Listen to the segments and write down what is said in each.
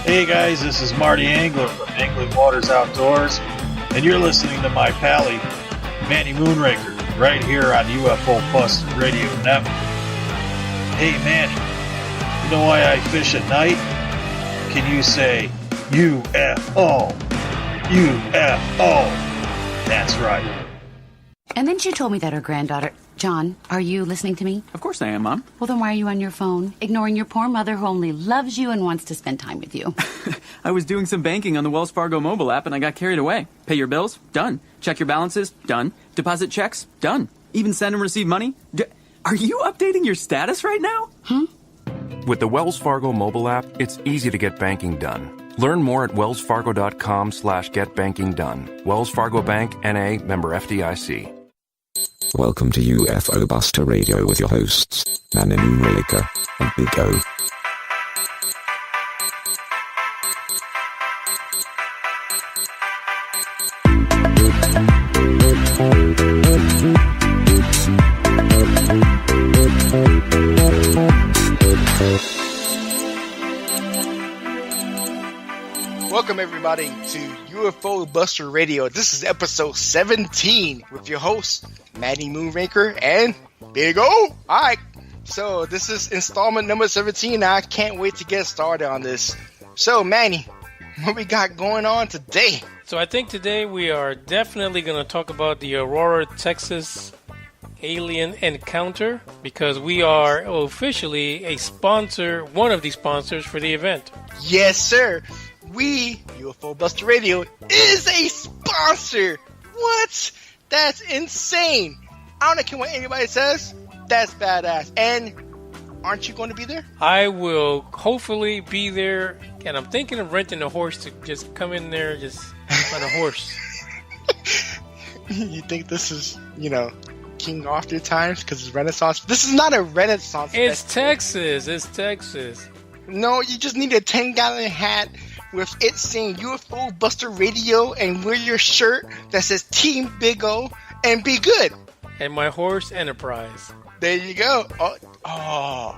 Hey guys, this is Marty Angler from Angling Waters Outdoors, and you're listening to my pally, Manny Moonraker, right here on UFO Buster Radio Network. Hey Manny, you know why I fish at night? Can you say UFO? UFO. That's right. And then she told me that her granddaughter... John, are you listening to me? Of course I am, Mom. Well, then why are you on your phone, ignoring your poor mother who only loves you and wants to spend time with you? I was doing some banking on the Wells Fargo mobile app and I got carried away. Pay your bills? Done. Check your balances? Done. Deposit checks? Done. Even send and receive money? Are you updating your status right now? With the Wells Fargo mobile app, it's easy to get banking done. Learn more at wellsfargo.com/getbankingdone. Wells Fargo Bank, N.A., member FDIC. Welcome to UFO Buster Radio with your hosts, Manny Moonraker and Big O. Welcome everybody to UFO Buster Radio. This is episode 17 with your hosts, Manny Moonraker and Big O. Alright, so this is installment number 17. I can't wait to get started on this. So Manny, what we got going on today? So I think today we are definitely going to talk about the Aurora, Texas alien encounter, because we are officially a sponsor, one of the sponsors for the event. Yes sir. We, UFO Buster Radio, is a sponsor. What? That's insane. I don't care what anybody says. That's badass. And aren't you going to be there? I will hopefully be there, and I'm thinking of renting a horse to just come in there, just on a horse. You think this is, King Arthur times because it's Renaissance? This is not a Renaissance. It's Texas. It's Texas. No, you just need a 10-gallon hat with it saying UFO Buster Radio and wear your shirt that says Team Big O and be good. And my horse Enterprise. There you go. Oh,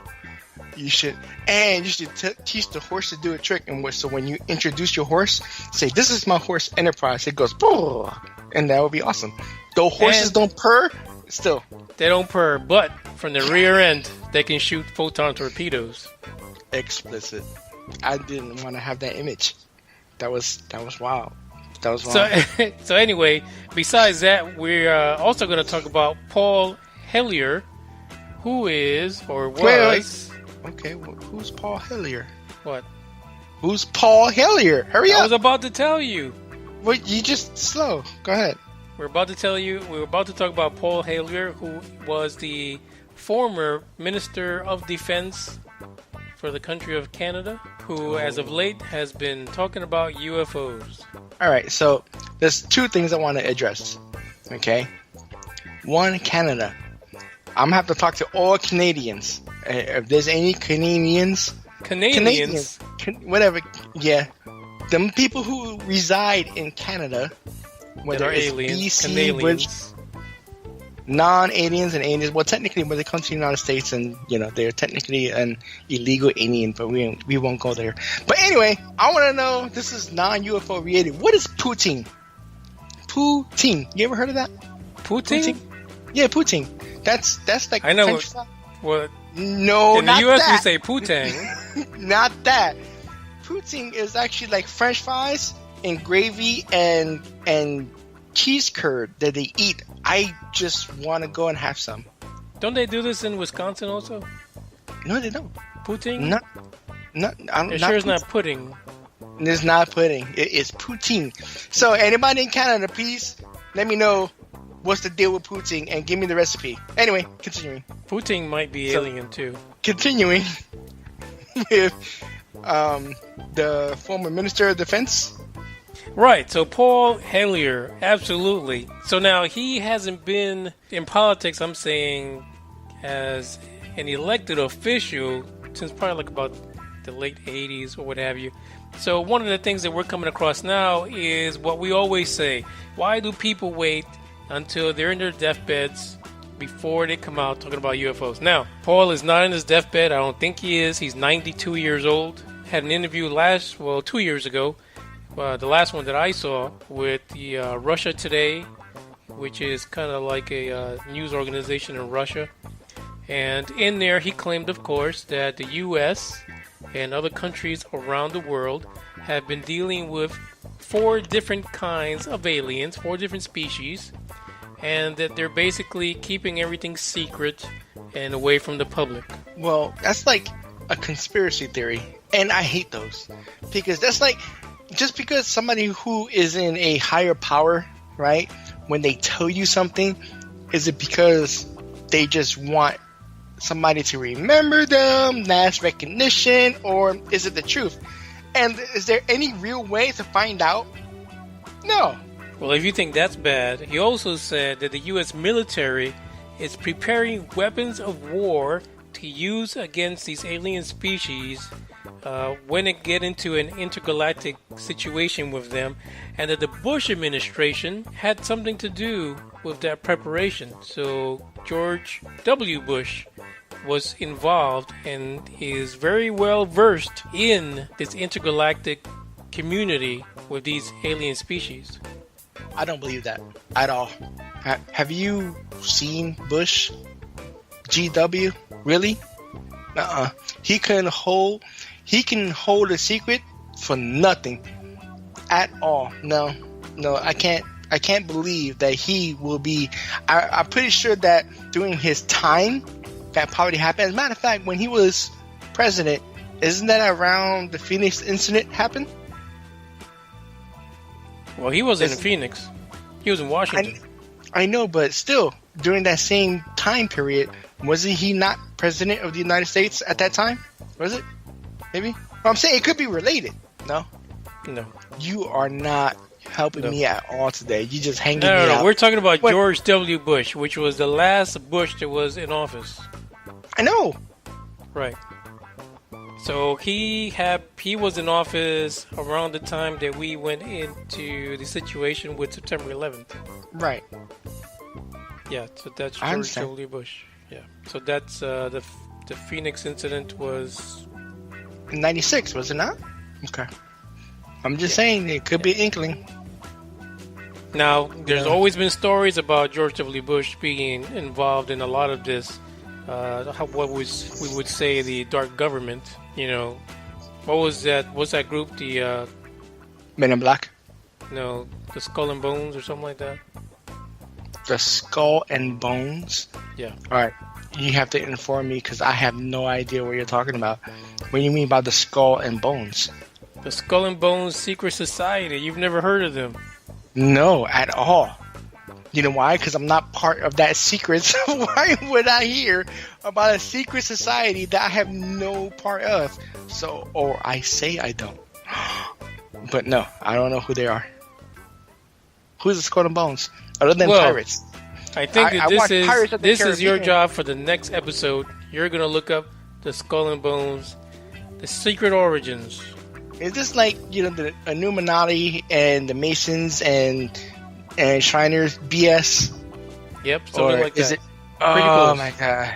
you should. And you should teach the horse to do a trick. And so when you introduce your horse, say, "This is my horse Enterprise." It goes, "Boom," and that would be awesome. Though horses don't purr, still. They don't purr, but from the rear end, they can shoot photon torpedoes. Explicit. I didn't want to have that image. That was wild. That was wild. So anyway, besides that, we're also going to talk about Paul Hellyer, who is or was. Wait. Okay, who's Paul Hellyer? What? Who's Paul Hellyer? Hurry up! I was about to tell you. Wait, you just slow. Go ahead. We're about to talk about Paul Hellyer, who was the former Minister of Defense for the country of Canada, who as of late has been talking about UFOs. Alright, so there's two things I want to address. Okay? One, Canada. I'm going to have to talk to all Canadians. If there's any Canadians, whatever, yeah. Them people who reside in Canada, whether it's aliens, BC, non-aliens and aliens. Well, technically, when they come to the United States, and they're technically an illegal alien, but we won't go there. But anyway, I want to know. This is non-UFO related. What is poutine? Poutine. You ever heard of that? Poutine? Yeah, poutine. That's like I know. French What? No, in not the U.S. that. we say poutine. Not that. Poutine is actually like French fries and gravy and cheese curd that they eat. I just want to go and have some. Don't they do this in Wisconsin also? No, they don't. Poutine? Not. It's not pudding. It's not pudding. It is poutine. So anybody in Canada, please let me know what's the deal with poutine and give me the recipe. Anyway, continuing. Poutine might be alien too. Continuing with the former Minister of Defense. Right, so Paul Hellyer, absolutely. So now he hasn't been in politics, I'm saying, as an elected official since probably like about the late 80s or what have you. So one of the things that we're coming across now is what we always say. Why do people wait until they're in their deathbeds before they come out talking about UFOs? Now, Paul is not in his deathbed. I don't think he is. He's 92 years old. had an interview 2 years ago, the last one that I saw with the Russia Today, which is kind of like a news organization in Russia. And in there, he claimed, of course, that the U.S. and other countries around the world have been dealing with 4 different kinds of aliens, 4 different species, and that they're basically keeping everything secret and away from the public. Well, that's like a conspiracy theory, and I hate those. Because that's like, just because somebody who is in a higher power, right, when they tell you something, is it because they just want somebody to remember them, mass recognition, or is it the truth? And is there any real way to find out? No. Well, if you think that's bad, he also said that the U.S. military is preparing weapons of war to use against these alien species when it get into an intergalactic situation with them, and that the Bush administration had something to do with that preparation. So George W. Bush was involved and is very well versed in this intergalactic community with these alien species. I don't believe that at all. Have you seen Bush? GW? Really? He can hold a secret for nothing at all. No, I can't believe that he will be. I'm pretty sure that during his time, that probably happened. As a matter of fact, when he was president, isn't that around the Phoenix incident happened? Well, he wasn't in Phoenix. He was in Washington. I know, but still, during that same time period, wasn't he not president of the United States at that time? Was it? Maybe? Well, I'm saying it could be related. No? No. You are not helping me at all today. You just hanging me out. No. We're talking about George W. Bush, which was the last Bush that was in office. I know. Right. So he was in office around the time that we went into the situation with September 11th. Right. Yeah, so that's George W. Bush. Yeah. So that's the Phoenix incident was in 96, was it not? Okay. I'm just saying it could be an inkling. Now, there's always been stories about George W. Bush being involved in a lot of this. We would say the dark government. You know, what was that? What's that group? The Men in Black? No, the Skull and Bones or something like that. The Skull and Bones? Yeah. All right. You have to inform me because I have no idea what you're talking about. What do you mean by the Skull and Bones? The Skull and Bones Secret Society. You've never heard of them? No, at all. You know why? Because I'm not part of that secret. So why would I hear about a secret society that I have no part of? So, or I say I don't. But no, I don't know who they are. Who's the Skull and Bones? Other than pirates. I think that this is your job for the next episode. You're going to look up the Skull and Bones, the secret origins. Is this like, you know, the Illuminati and the Masons and Shriners BS? Yep, something like that. Is it? Oh my god.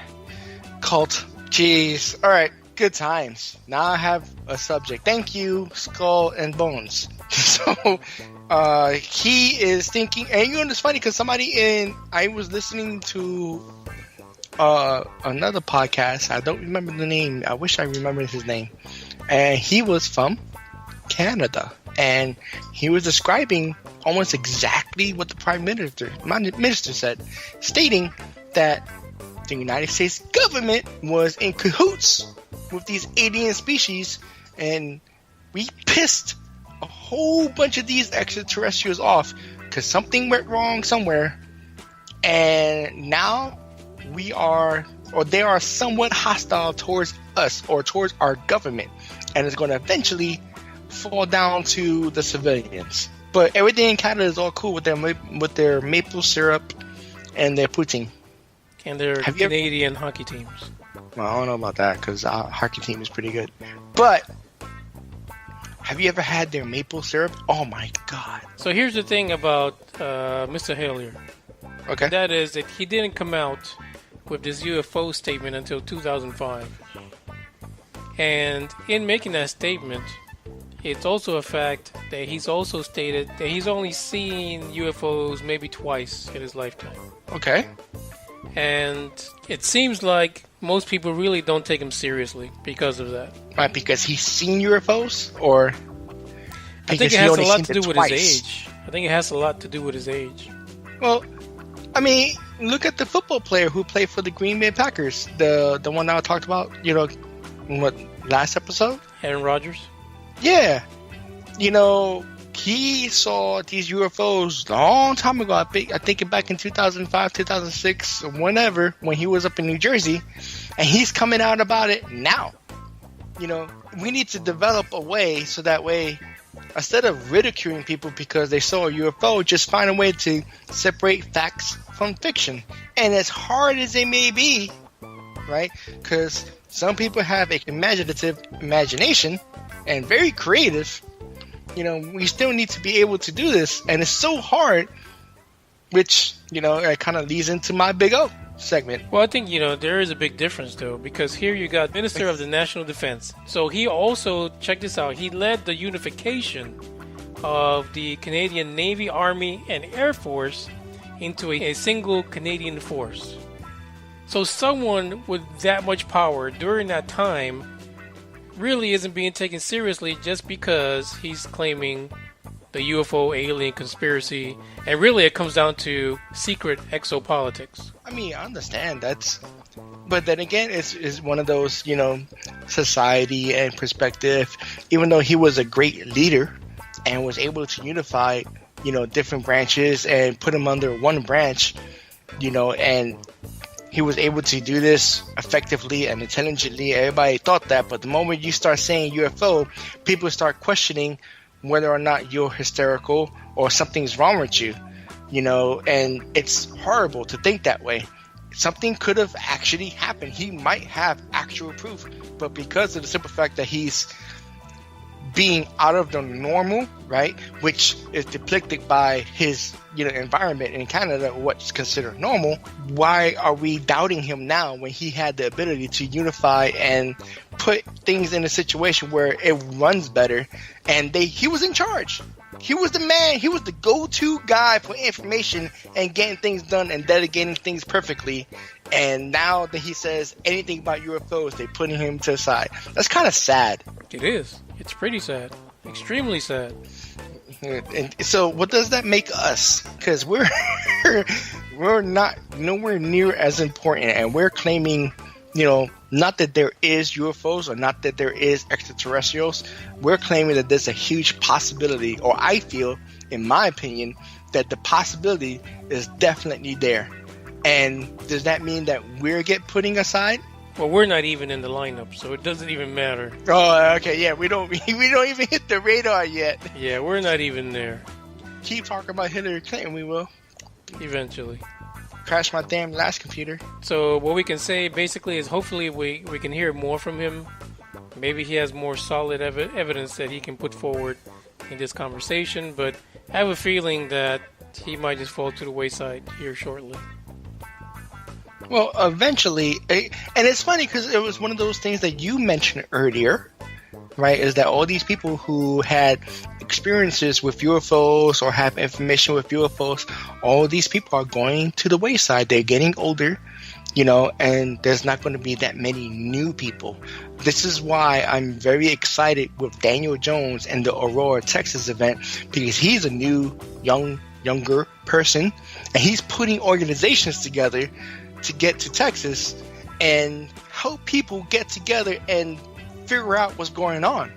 Cult. Jeez. Alright, good times. Now I have a subject. Thank you, Skull and Bones. So, he is thinking, and you know, it's funny because I was listening to another podcast. I don't remember the name. I wish I remembered his name. And he was from Canada. And he was describing almost exactly what the Prime Minister said, stating that the United States government was in cahoots with these alien species, and we pissed a whole bunch of these extraterrestrials off because something went wrong somewhere, and now they are somewhat hostile towards us or towards our government, and it's going to eventually fall down to the civilians. But everything in Canada is all cool with their maple syrup and their poutine. And their Canadian hockey teams. Well, I don't know about that because our hockey team is pretty good. But have you ever had their maple syrup? Oh my god. So here's the thing about Mr. Halier. Okay. That is that he didn't come out with this UFO statement until 2005. And in making that statement, it's also a fact that he's also stated that he's only seen UFOs maybe twice in his lifetime. Okay. And it seems like most people really don't take him seriously because of that. Right, because he's seen UFOs, or I think it has a lot to do with his age. I think it has a lot to do with his age. Well, I mean, look at the football player who played for the Green Bay Packers, the one that I talked about, in what, last episode? Aaron Rodgers? Yeah. He saw these UFOs a long time ago. I think back in 2005, 2006, whenever, when he was up in New Jersey, and he's coming out about it now. We need to develop a way so that way, instead of ridiculing people because they saw a UFO, just find a way to separate facts from fiction. And as hard as it may be, right? Because some people have an imaginative imagination and very creative. We still need to be able to do this, and it's so hard, which, it kind of leads into my Big O segment. Well, I think, there is a big difference, though, because here you got Minister of the National Defense. So he also, check this out, he led the unification of the Canadian Navy, Army, and Air Force into a single Canadian force. So someone with that much power during that time really isn't being taken seriously just because he's claiming the UFO alien conspiracy, and really it comes down to secret exopolitics. I mean, I understand but then again, it's one of those, society and perspective. Even though he was a great leader and was able to unify, different branches and put them under one branch, and he was able to do this effectively and intelligently. Everybody thought that, but the moment you start saying UFO, people start questioning whether or not you're hysterical or something's wrong with you, and it's horrible to think that way. Something could have actually happened. He might have actual proof, but because of the simple fact that he's being out of the normal, right, which is depicted by his environment in Canada, what's considered normal, why are we doubting him now when he had the ability to unify and put things in a situation where it runs better? And he was in charge. He was the man. He was the go-to guy for information and getting things done and delegating things perfectly. And now that he says anything about UFOs, they're putting him to the side. That's kind of sad. It is. It's pretty sad. Extremely sad. And so what does that make us? Because we're not nowhere near as important, and we're claiming, not that there is UFOs or not that there is extraterrestrials. We're claiming that there's a huge possibility, or I feel, in my opinion, that the possibility is definitely there. And does that mean that we're putting aside? Well, we're not even in the lineup, so it doesn't even matter. Oh, okay, yeah, we don't even hit the radar yet. Yeah, we're not even there. Keep talking about Hillary Clinton, we will. Eventually. Crash my damn last computer. So what we can say basically is hopefully we can hear more from him. Maybe he has more solid evidence that he can put forward in this conversation, but I have a feeling that he might just fall to the wayside here shortly. Well, eventually, and it's funny because it was one of those things that you mentioned earlier, right, is that all these people who had experiences with UFOs or have information with UFOs, all these people are going to the wayside. They're getting older, and there's not going to be that many new people. This is why I'm very excited with Daniel Jones and the Aurora, Texas event, because he's a new, younger person, and he's putting organizations together to get to Texas and help people get together and figure out what's going on.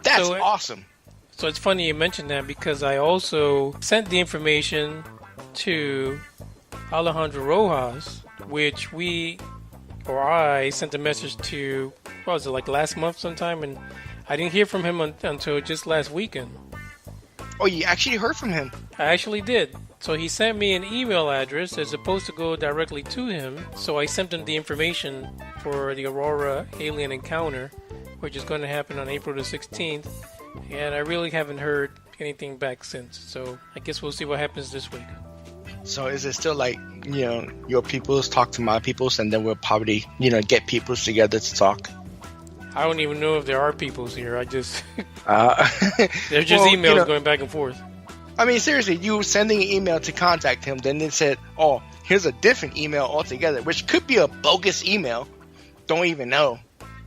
That's awesome. So it's funny you mentioned that, because I also sent the information to Alejandro Rojas, which I sent a message to, what was it, like last month sometime, and I didn't hear from him until just last weekend. Oh, you actually heard from him? I actually did. So he sent me an email address that's supposed to go directly to him. So I sent him the information for the Aurora alien encounter, which is going to happen on April the 16th. And I really haven't heard anything back since. So I guess we'll see what happens this week. So is it still like, your peoples talk to my peoples, and then we'll probably, get peoples together to talk? I don't even know if there are peoples here. I just they're just emails going back and forth. I mean, seriously, you sending an email to contact him, then it said, "Oh, here's a different email altogether," which could be a bogus email. Don't even know,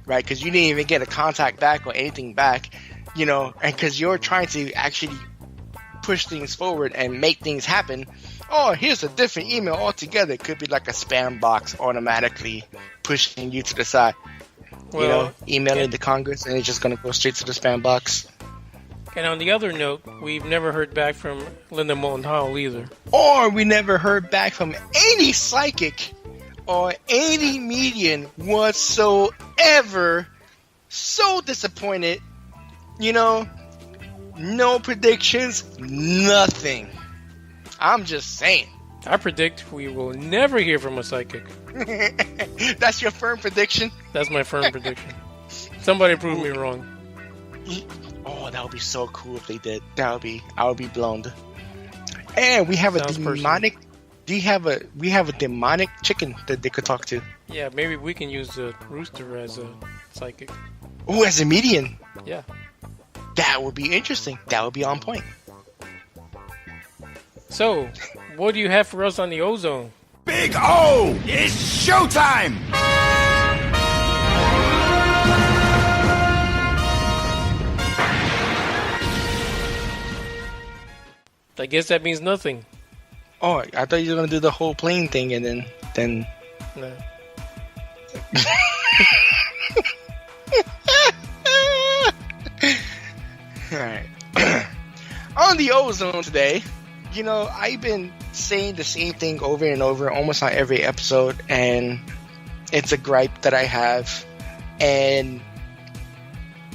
right? Because you didn't even get a contact back or anything back, and because you're trying to actually push things forward and make things happen. Oh, here's a different email altogether. It could be like a spam box automatically pushing you to the side. Well, emailing the Congress, and it's just going to go straight to the spam box. And on the other note, we've never heard back from Linda Moulton Howell either. Or we never heard back from any psychic or any medium whatsoever. So disappointed. No predictions, nothing. I'm just saying. I predict we will never hear from a psychic. That's your firm prediction? That's my firm prediction. Somebody prove me wrong. Oh, that would be so cool if they did. I would be blown. And we have a demonic. We have a demonic chicken that they could talk to. Yeah, maybe we can use the rooster as a psychic. Oh, as a medium. Yeah. That would be interesting. That would be on point. So, what do you have for us on the ozone? Big O! It's showtime! I guess that means nothing. Oh, I thought you were going to do the whole plane thing and then... No. Alright. On the ozone today, I've been saying the same thing over and over almost on every episode, and it's a gripe that I have, and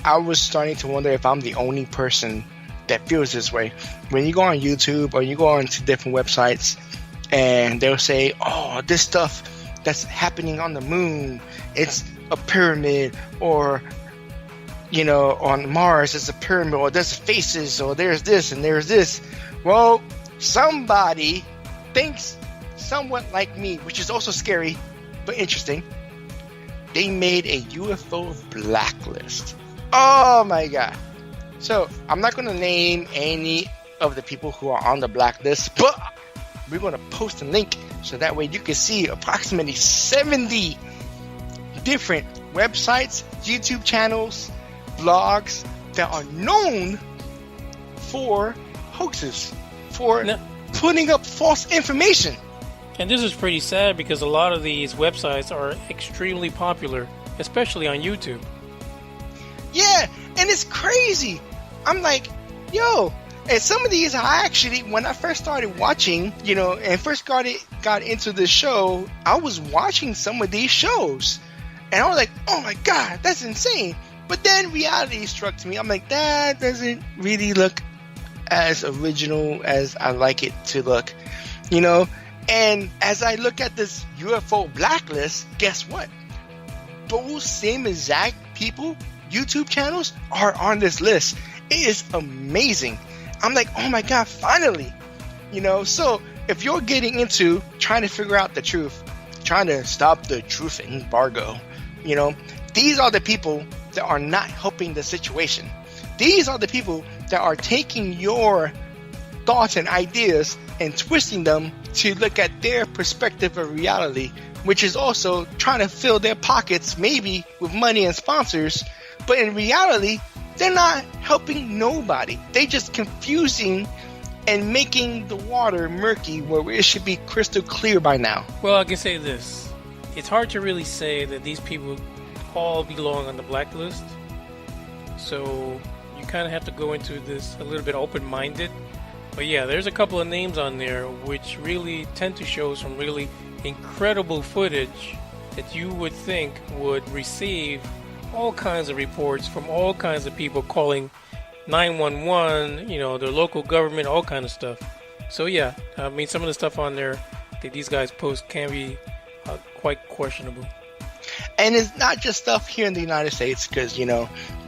I was starting to wonder if I'm the only person that feels this way. When you go on YouTube or you go on to different websites, and they'll say, oh, this stuff that's happening on the moon, it's a pyramid, or on Mars it's a pyramid, or there's faces, or there's this and there's this. Well, somebody thinks somewhat like me, which is also scary but interesting. They made a UFO blacklist. Oh my god. So I'm not going to name any of the people who are on the blacklist, but we're going to post a link so that way you can see approximately 70 different websites, YouTube channels, blogs that are known for hoaxes, for putting up false information. And this is pretty sad because a lot of these websites are extremely popular, especially on YouTube. Yeah, and it's crazy. I'm like, yo, and some of these I actually, when I first started watching, and first got into the show, I was watching some of these shows. And I was like, oh my god, that's insane. But then reality struck to me. I'm like, that doesn't really look as original as I like it to look, And as I look at this UFO blacklist, guess what? Those same exact people, YouTube channels, are on this list. It is amazing. I'm like, oh my god, finally. So if you're getting into trying to figure out the truth, trying to stop the truth embargo, these are the people that are not helping the situation. These are the people that are taking your thoughts and ideas and twisting them to look at their perspective of reality, which is also trying to fill their pockets maybe with money and sponsors, but in reality, they're not helping nobody. They just confusing and making the water murky where it should be crystal clear by now. Well, I can say this. It's hard to really say that these people all belong on the blacklist. So you kind of have to go into this a little bit open-minded. But yeah, there's a couple of names on there which really tend to show some really incredible footage that you would think would receive all kinds of reports from all kinds of people calling 911, their local government, all kind of stuff. So yeah, I mean, some of the stuff on there that these guys post can be quite questionable. And it's not just stuff here in the United States, because,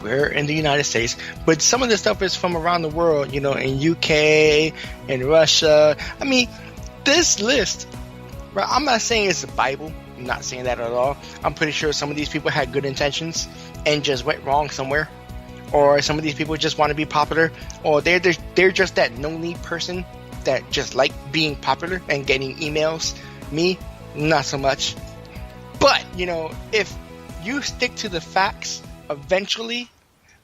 we're in the United States, but some of the stuff is from around the world, in UK, in Russia. I mean, this list, right, I'm not saying it's a Bible, I'm not saying that at all. I'm pretty sure some of these people had good intentions and just went wrong somewhere. Or some of these people just want to be popular. Or they're just that lonely person that just like being popular and getting emails. Me, not so much. But, if you stick to the facts, eventually,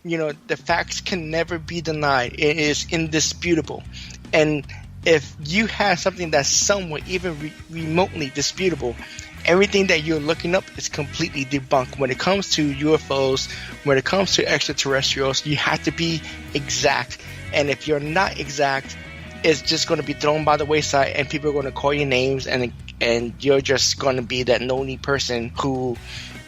the facts can never be denied. It is indisputable. And if you have something that's somewhat even remotely disputable, everything that you're looking up is completely debunked. When it comes to UFOs, when it comes to extraterrestrials, you have to be exact. And if you're not exact, it's just going to be thrown by the wayside, and people are going to call you names, and you're just going to be that lonely person who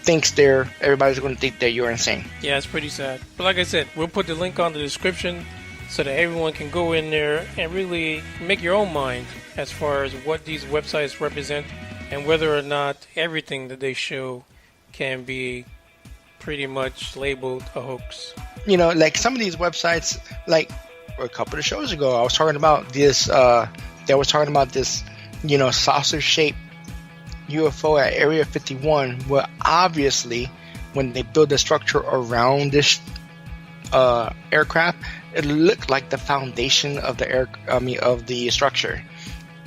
thinks everybody's going to think that you're insane. Yeah, it's pretty sad. But like I said, we'll put the link on the description so that everyone can go in there and really make your own mind as far as what these websites represent and whether or not everything that they show can be pretty much labeled a hoax. Like some of these websites, like a couple of shows ago, I was talking about this, saucer-shaped UFO at Area 51, where obviously when they build the structure around this aircraft, it looked like the foundation of the structure.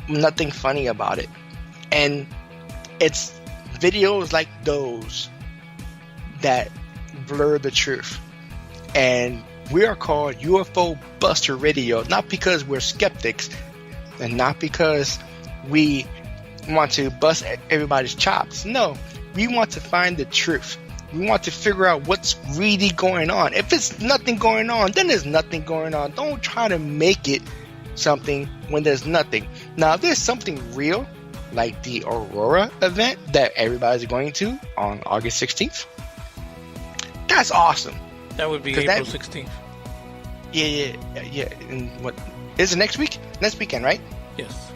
Nothing funny about it. And it's videos like those that blur the truth. And we are called UFO Buster Radio, not because we're skeptics and not because we want to bust everybody's chops. No, we want to find the truth. We want to figure out what's really going on. If it's nothing going on, then there's nothing going on. Don't try to make it something when there's nothing. Now, if there's something real, like the Aurora event that everybody's going to on August 16th, that's awesome. That would be April 16th. Yeah. And what is it, next week? Next weekend, right? Yes.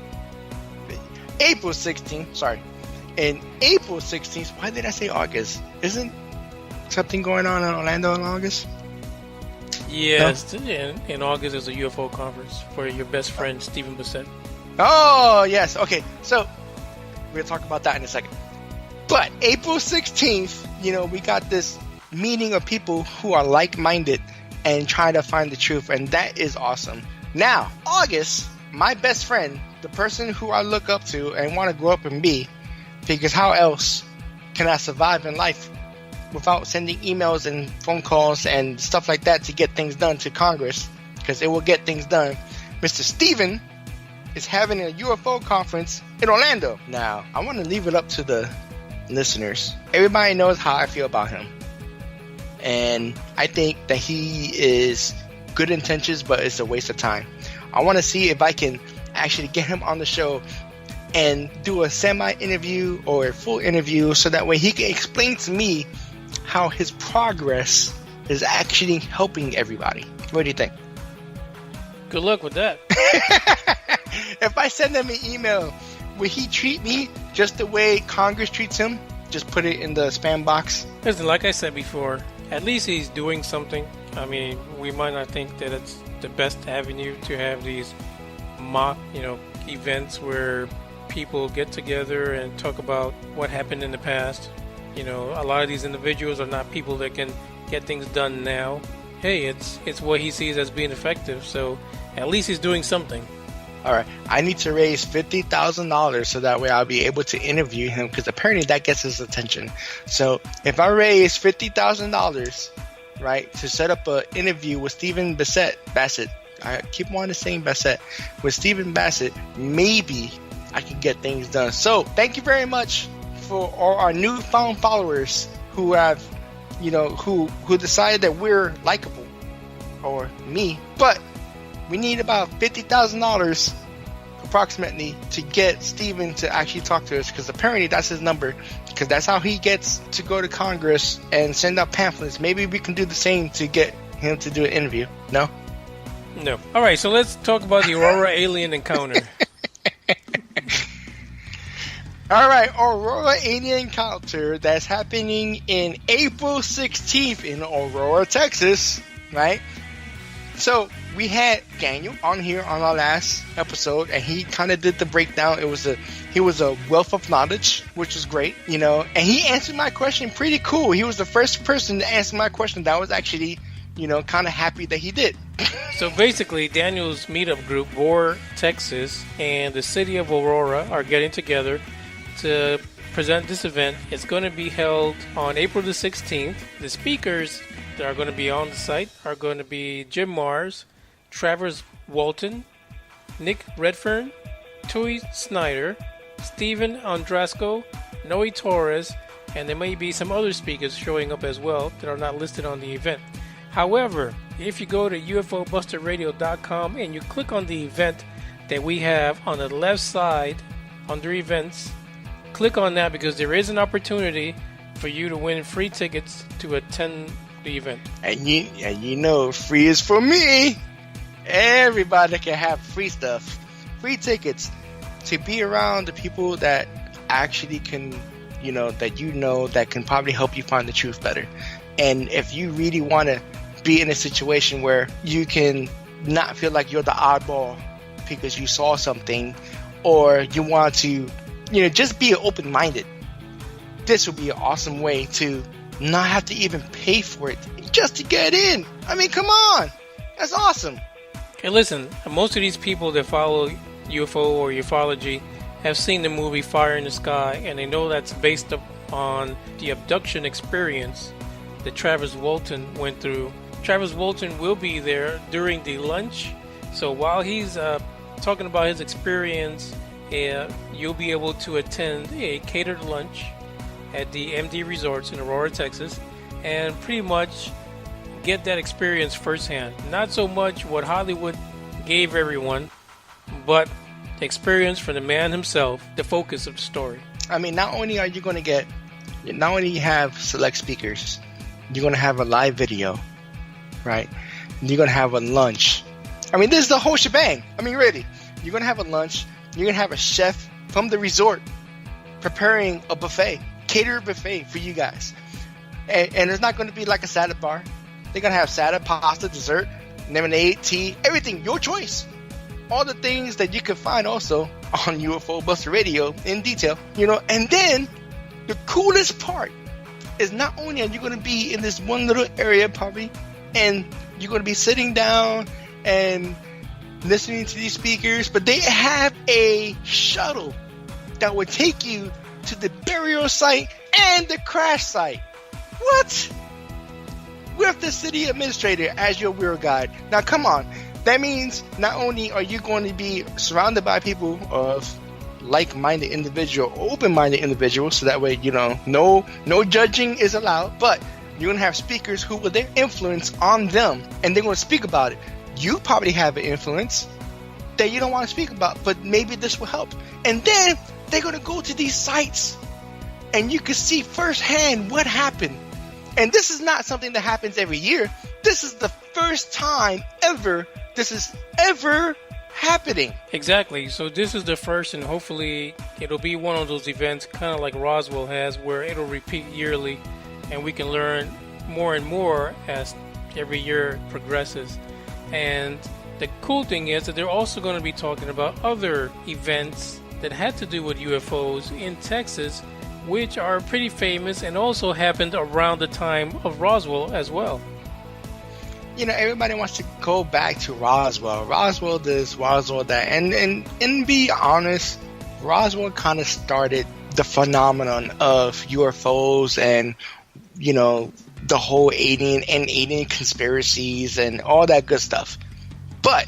April 16th. Sorry. And April 16th. Why did I say August? Isn't something going on in Orlando in August? Yes. No? In August, there's a UFO conference for your best friend, Stephen Bissett. Oh, yes. Okay. So we'll talk about that in a second. But April 16th, we got this meeting of people who are like-minded and trying to find the truth, and that is awesome. Now, August, my best friend, the person who I look up to and want to grow up and be, because how else can I survive in life without sending emails and phone calls and stuff like that to get things done to Congress, because it will get things done. Mr. Steven is having a UFO conference in Orlando. Now, I want to leave it up to the listeners. Everybody knows how I feel about him. And I think that he is good intentions, but it's a waste of time. I want to see if I can actually get him on the show and do a semi-interview or a full interview so that way he can explain to me how his progress is actually helping everybody. What do you think? Good luck with that. If I send him an email, will he treat me just the way Congress treats him? Just put it in the spam box? Listen, like I said before, at least he's doing something. I mean, we might not think that it's the best avenue to have these mock, events where people get together and talk about what happened in the past. A lot of these individuals are not people that can get things done now. Hey, it's what he sees as being effective, so at least he's doing something. All right, I need to raise $50,000 so that way I'll be able to interview him, because apparently that gets his attention. So if I raise $50,000, right, to set up an interview with Stephen Bassett, I keep wanting to say Bassett, with Stephen Bassett, maybe I can get things done. So thank you very much for all our newfound followers who have, who decided that we're likable, or me, but we need about $50,000 approximately to get Steven to actually talk to us, because apparently that's his number, because that's how he gets to go to Congress and send out pamphlets. Maybe we can do the same to get him to do an interview. No? No. All right, so let's talk about the Aurora alien encounter. All right, Aurora alien encounter that's happening in April 16th in Aurora, Texas, right? So we had Daniel on here on our last episode, and he kind of did the breakdown. He was a wealth of knowledge, which was great, you know, and he answered my question pretty cool. He was the first person to answer my question that was actually, you know, kind of happy that he did. So basically, Daniel's meetup group, Roar, Texas, and the city of Aurora are getting together to present this event. It's going to be held on April the 16th. The speakers that are going to be on the site are going to be Jim Mars, Travers Walton, Nick Redfern, Tui Snyder, Steven Andrasco, Noe Torres, and there may be some other speakers showing up as well that are not listed on the event. However, if you go to UFOBusterRadio.com and you click on the event that we have on the left side under events, click on that because there is an opportunity for you to win free tickets to attend the event. And you know, free is for me. Everybody can have free stuff, free tickets to be around the people that actually can, that can probably help you find the truth better. And if you really want to be in a situation where you can not feel like you're the oddball because you saw something, or you want to, just be open-minded, this would be an awesome way to not have to even pay for it just to get in. I mean, come on. That's awesome. Hey, listen, most of these people that follow UFO or ufology have seen the movie Fire in the Sky, and they know that's based upon the abduction experience that Travers Walton went through. Travers Walton will be there during the lunch, so while he's talking about his experience, you'll be able to attend a catered lunch at the MD Resorts in Aurora, Texas, and pretty much get that experience firsthand. Not so much what Hollywood gave everyone, but the experience from the man himself, the focus of the story. I mean, not only are you going to not only you have select speakers, you're going to have a live video, right? You're going to have a lunch. I mean, this is the whole shebang. I mean, really. You're going to have a lunch. You're going to have a chef from the resort preparing a buffet, catered buffet for you guys. And it's not going to be like a salad bar. They're going to have salad, pasta, dessert, lemonade, tea, everything, your choice. All the things that you can find also on UFO Buster Radio in detail, And then the coolest part is not only are you going to be in this one little area probably, and you're going to be sitting down and listening to these speakers, but they have a shuttle that would take you to the burial site and the crash site. What? With the city administrator as your rear guide. Now, come on. That means not only are you going to be surrounded by people of like-minded individual, open-minded individuals, so that way, no judging is allowed, but you're going to have speakers who will their influence on them, and they're going to speak about it. You probably have an influence that you don't want to speak about, but maybe this will help. And then they're going to go to these sites, and you can see firsthand what happened. And this is not something that happens every year. This is the first time ever this is ever happening. Exactly. So this is the first, and hopefully it'll be one of those events kind of like Roswell has, where it'll repeat yearly, and we can learn more and more as every year progresses. And the cool thing is that they're also going to be talking about other events that had to do with UFOs in Texas, which are pretty famous and also happened around the time of Roswell as well. Everybody wants to go back to Roswell. Roswell this, Roswell that. And be honest, Roswell kind of started the phenomenon of UFOs and, the whole alien conspiracies and all that good stuff. But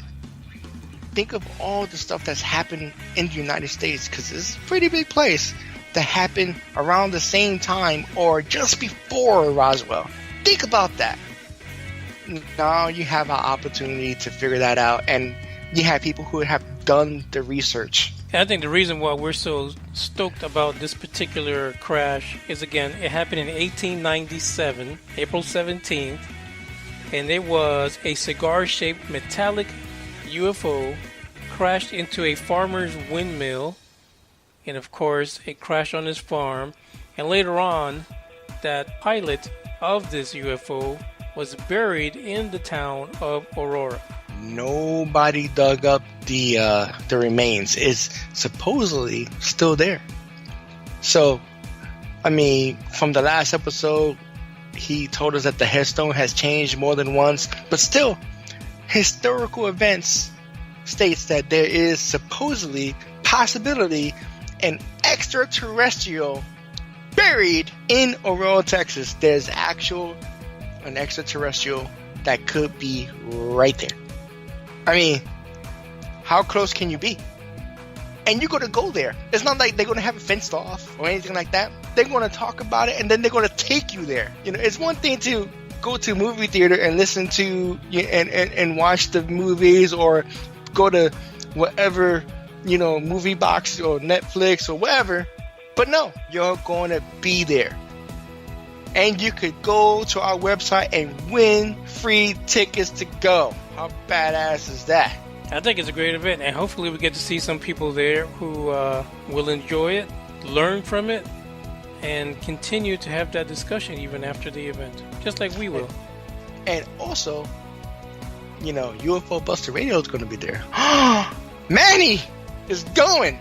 think of all the stuff that's happened in the United States, because it's a pretty big place, that happened around the same time or just before Roswell. Think about that. Now you have an opportunity to figure that out, and you have people who have done the research. And I think the reason why we're so stoked about this particular crash is, again, it happened in 1897, April 17th, and it was a cigar-shaped metallic UFO crashed into a farmer's windmill, and of course it crashed on his farm. And later on, that pilot of this UFO was buried in the town of Aurora. nobody dug up the remains. It's supposedly still there. So, I mean, from the last episode, he told us that the headstone has changed more than once, but still, historical events states that there is supposedly possibility an extraterrestrial buried in Aurora, Texas. There's an extraterrestrial that could be right there. I mean, how close can you be? And you're going to go there. It's not like they're going to have it fenced off or anything like that. They're going to talk about it, and then they're going to take you there. You know, it's one thing to go to a movie theater and listen to and watch the movies, or go to whatever, movie box or Netflix or whatever. But no, you're going to be there. And you could go to our website and win free tickets to go. How badass is that? I think it's a great event, and hopefully we get to see some people there who will enjoy it, learn from it, and continue to have that discussion even after the event, just like we will. And also, UFO Buster Radio is going to be there. Manny is going.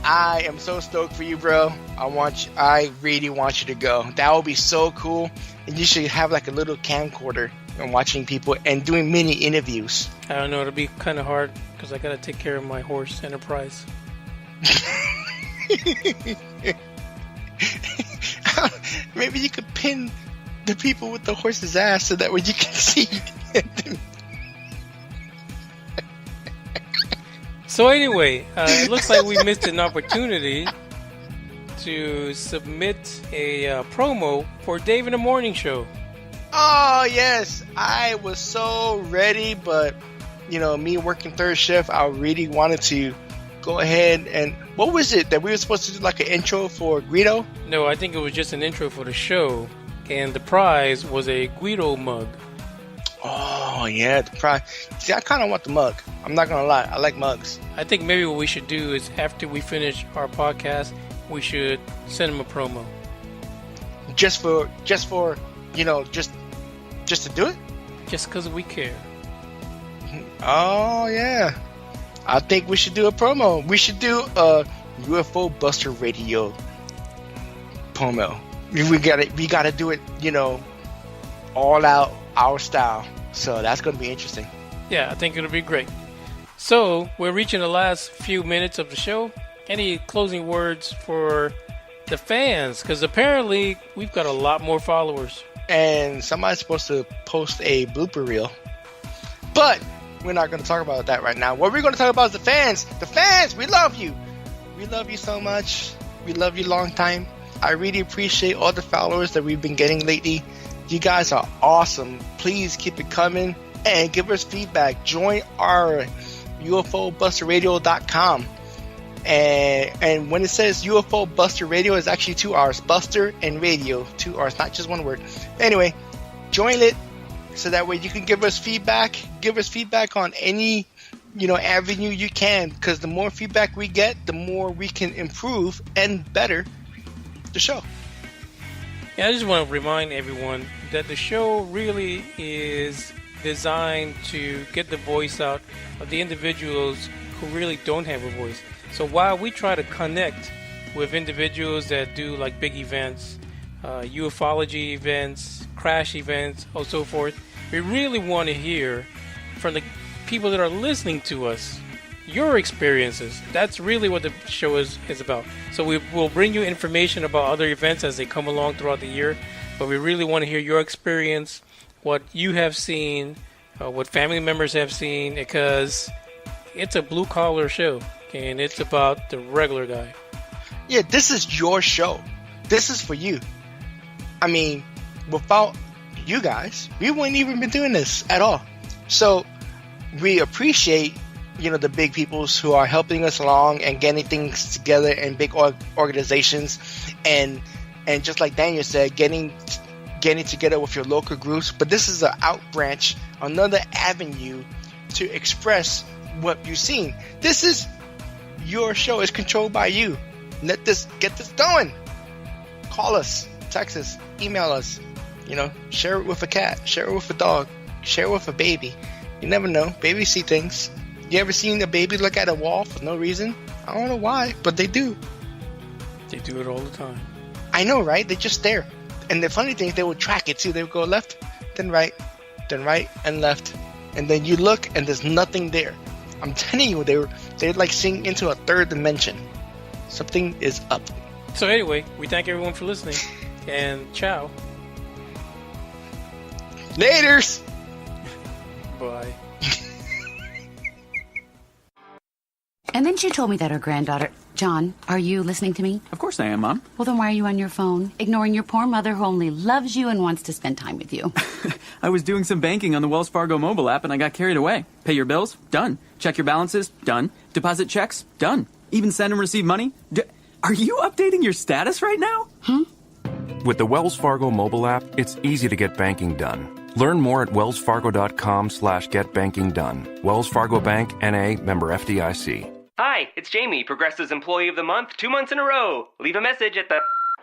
I am so stoked for you, bro. I really want you to go. That would be so cool. And you should have like a little camcorder and watching people and doing mini interviews. I don't know. It'll be kind of hard because I got to take care of my horse, Enterprise. Maybe you could pin the people with the horse's ass so that way you can see. So anyway, it looks like we missed an opportunity to submit a promo for Dave in the Morning Show. Oh, yes. I was so ready, but, me working third shift, I really wanted to go ahead and... What was it that we were supposed to do, like an intro for Guido? No, I think it was just an intro for the show, and the prize was a Guido mug. Oh, yeah, the prize. See, I kind of want the mug. I'm not going to lie. I like mugs. I think maybe what we should do is after we finish our podcast, we should send him a promo. Just for just to do it? Just because we care. Oh, yeah. I think we should do a promo. We should do a UFO Buster Radio promo. We gotta do it, all out our style. So that's gonna be interesting. Yeah, I think it'll be great. So we're reaching the last few minutes of the show. Any closing words for the fans? Because apparently we've got a lot more followers. And somebody's supposed to post a blooper reel. But we're not going to talk about that right now. What we're going to talk about is the fans. The fans, we love you. We love you so much. We love you long time. I really appreciate all the followers that we've been getting lately. You guys are awesome. Please keep it coming and give us feedback. Join our UFOBusterRadio.com. And when it says UFO Buster Radio, it's actually 2 R's. Buster and Radio. 2 R's, not just one word. Anyway, join it so that way you can give us feedback. Give us feedback on any, avenue you can. Because the more feedback we get, the more we can improve and better the show. Yeah, I just want to remind everyone that the show really is designed to get the voice out of the individuals who really don't have a voice. So while we try to connect with individuals that do like big events, ufology events, crash events, or so forth, we really want to hear from the people that are listening to us, your experiences. That's really what the show is about. So we will bring you information about other events as they come along throughout the year, but we really want to hear your experience, what you have seen, what family members have seen, because it's a blue-collar show. And it's about the regular guy. Yeah, this is your show. This is for you. I mean, without you guys, we wouldn't even be doing this at all. So we appreciate, the big peoples who are helping us along and getting things together in big organizations, and just like Daniel said, getting together with your local groups. But this is an out branch, another avenue to express what you've seen. This is your show. Is controlled by you. Get this going. Call us, text us, email us. Share it with a cat, share it with a dog, share it with a baby. You never know. Babies see things. You ever seen a baby look at a wall for no reason? I don't know why, but they do. They do it all the time. I know, right? They just stare. And the funny thing is they would track it too. They would go left, then right and left. And then you look and there's nothing there. I'm telling you, they're like seeing into a third dimension. Something is up. So anyway, we thank everyone for listening. And ciao. Laters! Bye. And then she told me that her granddaughter... John, are you listening to me? Of course I am, Mom. Well, then why are you on your phone, ignoring your poor mother who only loves you and wants to spend time with you? I was doing some banking on the Wells Fargo mobile app and I got carried away. Pay your bills? Done. Check your balances? Done. Deposit checks? Done. Even send and receive money? Are you updating your status right now? With the Wells Fargo mobile app, it's easy to get banking done. Learn more at wellsfargo.com/getbankingdone. Wells Fargo Bank, N.A., member FDIC. Hi, it's Jamie, Progressive's Employee of the Month, 2 months in a row. Leave a message at the...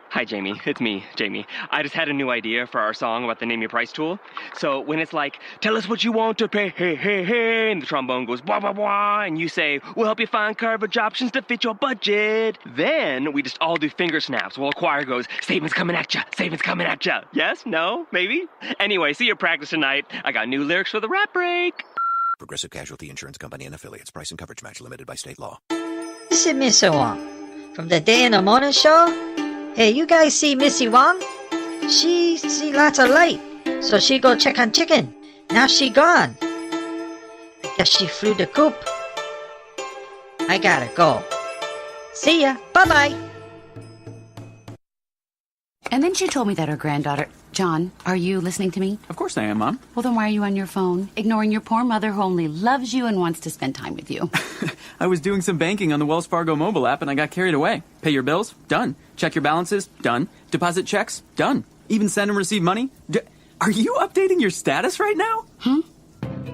Hi, Jamie. It's me, Jamie. I just had a new idea for our song about the Name Your Price tool. So when it's like, tell us what you want to pay, hey, hey, hey, and the trombone goes, blah, blah, blah, and you say, we'll help you find coverage options to fit your budget. Then we just all do finger snaps while a choir goes, savings coming at ya, savings coming at ya. Yes? No? Maybe? Anyway, see your practice tonight. I got new lyrics for the rap break. Progressive Casualty Insurance Company and Affiliates. Price and coverage match limited by state law. This is Mr. Wong from the Day in the Morning Show. Hey, you guys see Missy Wong? She see lots of light, so she go check on chicken. Now she gone. I guess she flew the coop. I gotta go. See ya. Bye-bye. And then she told me that her granddaughter... John, are you listening to me? Of course I am, Mom. Well, then why are you on your phone, ignoring your poor mother who only loves you and wants to spend time with you? I was doing some banking on the Wells Fargo mobile app and I got carried away. Pay your bills? Done. Check your balances? Done. Deposit checks? Done. Even send and receive money? Are you updating your status right now?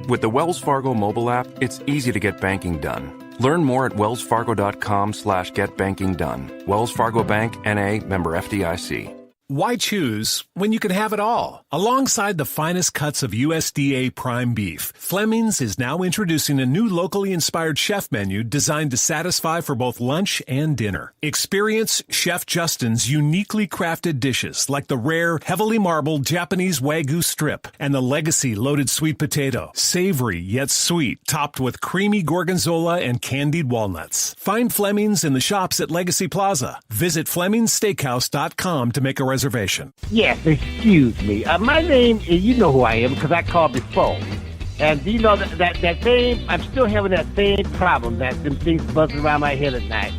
With the Wells Fargo mobile app, it's easy to get banking done. Learn more at wellsfargo.com/getbankingdone. Wells Fargo Bank, N.A., member FDIC. Why choose when you can have it all? Alongside the finest cuts of USDA prime beef, Fleming's is now introducing a new locally inspired chef menu designed to satisfy for both lunch and dinner. Experience Chef Justin's uniquely crafted dishes like the rare, heavily marbled Japanese Wagyu strip and the legacy loaded sweet potato. Savory yet sweet, topped with creamy gorgonzola and candied walnuts. Find Fleming's in the shops at Legacy Plaza. Visit FlemingsSteakhouse.com to make a reservation. Yes, excuse me. My name is, you know who I am because I called before. And you know that same, I'm still having that same problem, that them things buzzing around my head at night.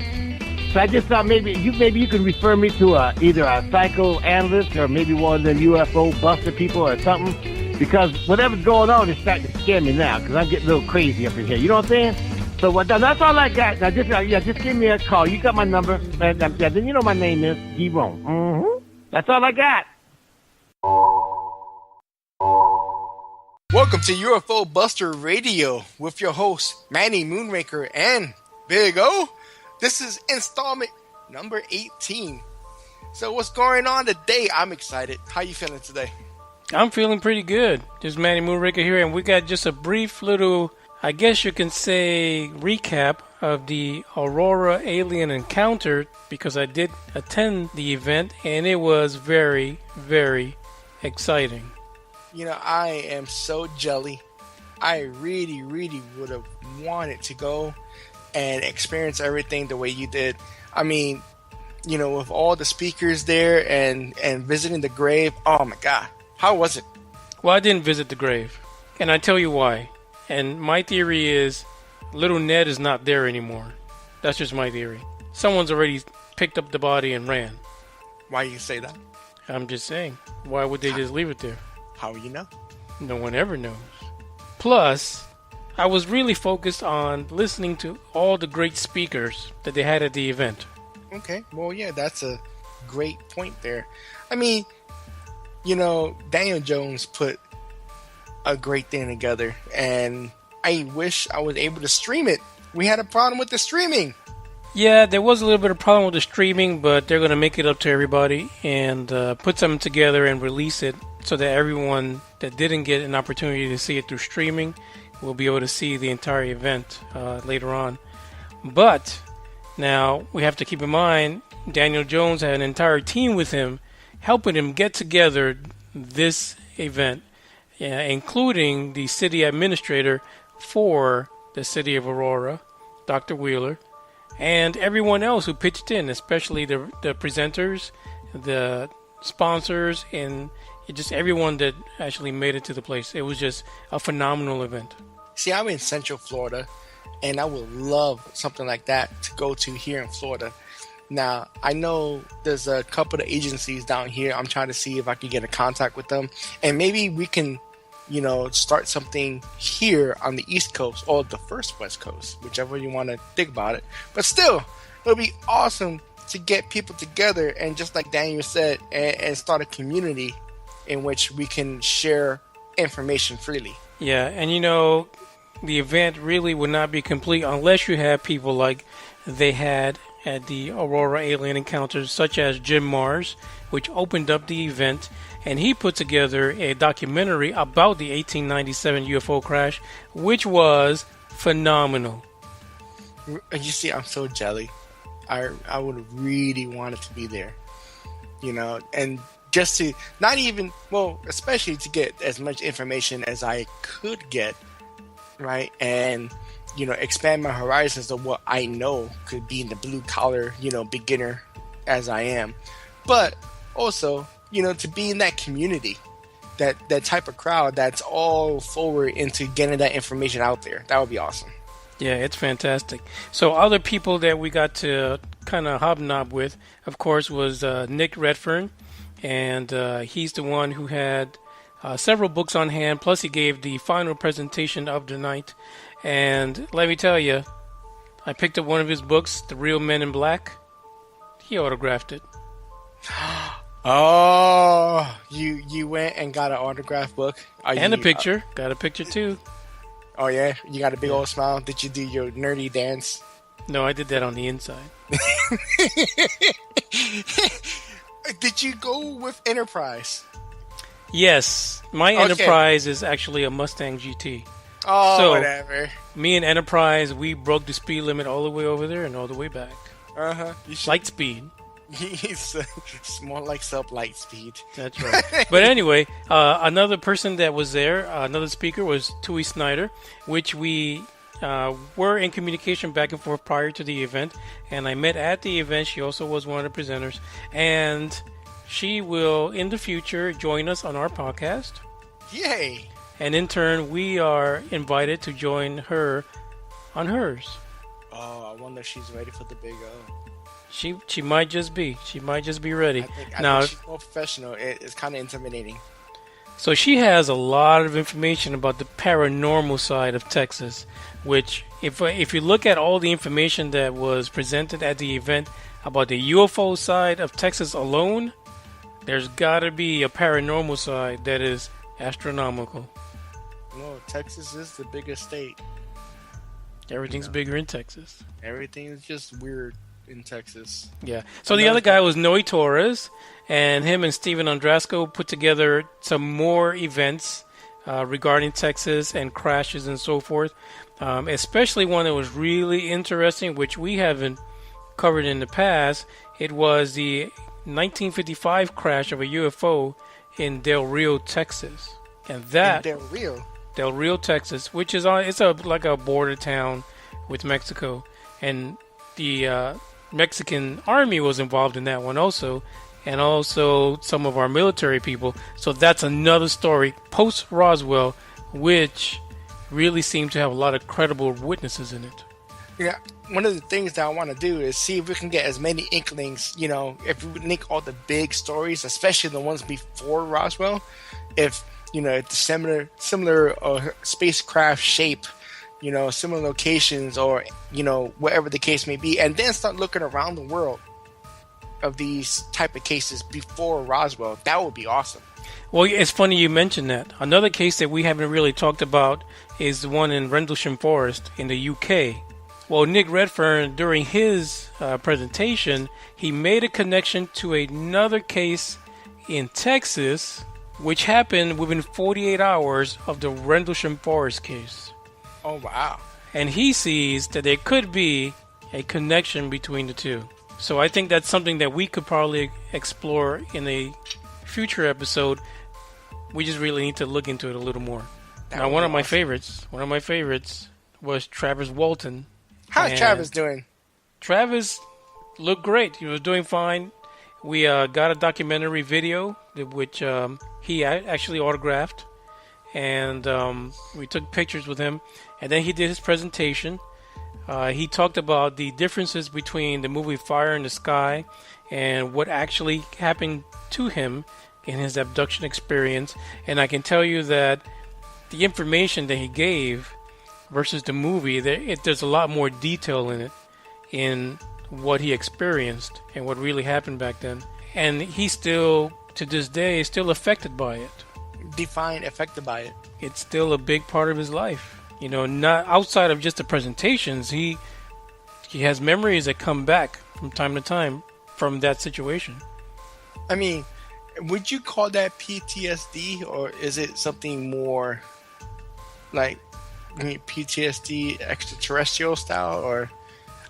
So I just thought maybe you could refer me to either a psychoanalyst or maybe one of the UFO buster people or something. Because whatever's going on is starting to scare me now because I'm getting a little crazy up in here. You know what I'm saying? So that's all I got. Now just give me a call. You got my number. And then you know my name is Jerome. Mm-hmm. That's all I got. Welcome to UFO Buster Radio with your hosts, Manny Moonraker and Big O. This is installment number 18. So what's going on today? I'm excited. How you feeling today? I'm feeling pretty good. This is Manny Moonraker here, and we got just a brief little, I guess you can say, recap of the Aurora alien encounter, because I did attend the event and it was very, very exciting. You know, I am so jelly. I really, really would have wanted to go and experience everything the way you did. I mean, you know, with all the speakers there and visiting the grave. Oh my God. How was it? Well, I didn't visit the grave, and I tell you why. And my theory is little Ned is not there anymore. That's just my theory. Someone's already picked up the body and ran. Why you say that? I'm just saying. Why would they just leave it there? How you know? No one ever knows. Plus, I was really focused on listening to all the great speakers that they had at the event. Okay, well, yeah, that's a great point there. I mean, you know, Daniel Jones put a great thing together, and I wish I was able to stream it. We had a problem with the streaming. Yeah, there was a little bit of problem with the streaming, but they're going to make it up to everybody and put something together and release it so that everyone that didn't get an opportunity to see it through streaming we'll be able to see the entire event later on. But now we have to keep in mind, Daniel Jones had an entire team with him, helping him get together this event, including the city administrator for the city of Aurora, Dr. Wheeler, and everyone else who pitched in, especially the presenters, the sponsors, and just everyone that actually made it to the place. It was just a phenomenal event. See, I'm in Central Florida, and I would love something like that to go to here in Florida. Now, I know there's a couple of agencies down here. I'm trying to see if I can get in contact with them, and maybe we can, start something here on the East Coast or the first West Coast, whichever you want to think about it. But still, it'll be awesome to get people together and, just like Daniel said, and start a community in which we can share information freely. Yeah, and the event really would not be complete unless you have people like they had at the Aurora Alien Encounters, such as Jim Mars, which opened up the event, and he put together a documentary about the 1897 UFO crash, which was phenomenal. You see, I'm so jelly. I would really want it to be there, and just to especially to get as much information as I could get, right? And expand my horizons of what I know could be in the blue collar, beginner as I am, but also, to be in that community, that type of crowd that's all forward into getting that information out there. That would be awesome. Yeah, it's fantastic. So other people that we got to kind of hobnob with, of course, was Nick Redfern, and he's the one who had several books on hand, plus he gave the final presentation of the night. And let me tell you, I picked up one of his books, The Real Men in Black. He autographed it. Oh, you went and got an autographed book? And a picture. Got a picture too. Oh yeah? You got a big old smile? Did you do your nerdy dance? No, I did that on the inside. Did you go with Enterprise? Yes. My Enterprise is actually a Mustang GT. Oh, so, whatever. Me and Enterprise, we broke the speed limit all the way over there and all the way back. Light speed. It's more like sub-light speed. That's right. But anyway, another person that was there, another speaker, was Tui Snyder, which we were in communication back and forth prior to the event. And I met at the event. She also was one of the presenters. And she will, in the future, join us on our podcast. Yay! And in turn, we are invited to join her on hers. Oh, I wonder if she's ready for the big O. She might just be. She might just be ready. I think she's more professional. It's kind of intimidating. So she has a lot of information about the paranormal side of Texas, which if you look at all the information that was presented at the event about the UFO side of Texas alone, there's got to be a paranormal side that is astronomical. No, Texas is the biggest state. Everything's bigger in Texas. Everything is just weird in Texas. Yeah. So the other guy was Noe Torres, and him and Steven Andrasco put together some more events regarding Texas and crashes and so forth. Especially one that was really interesting, which we haven't covered in the past. It was the 1955 crash of a UFO in Del Rio, Texas. And that in Del Rio, Texas, which is like a border town with Mexico, and the Mexican army was involved in that one also, and also some of our military people. So that's another story post Roswell, which really seemed to have a lot of credible witnesses in it. Yeah, one of the things that I want to do is see if we can get as many inklings, if we link all the big stories, especially the ones before Roswell, if the similar spacecraft shape, similar locations, or wherever the case may be, and then start looking around the world of these type of cases before Roswell. That would be awesome. Well, it's funny you mentioned that. Another case that we haven't really talked about is the one in Rendlesham Forest in the UK. Well, Nick Redfern, during his presentation, he made a connection to another case in Texas, which happened within 48 hours of the Rendlesham Forest case. Oh, wow. And he sees that there could be a connection between the two. So I think that's something that we could probably explore in a future episode. We just really need to look into it a little more. Now, one of my favorites was Travis Walton. How's Travis doing? Travis looked great. He was doing fine. We got a documentary video which he actually autographed, and we took pictures with him. And then he did his presentation. He talked about the differences between the movie Fire in the Sky and what actually happened to him in his abduction experience. And I can tell you that the information that he gave versus the movie, there's a lot more detail in it, in what he experienced and what really happened back then. And he's still, to this day, still affected by it. Define affected by it. It's still a big part of his life. You know, not outside of just the presentations, he has memories that come back from time to time from that situation. I mean, would you call that PTSD, or is it something more like PTSD extraterrestrial style? Or,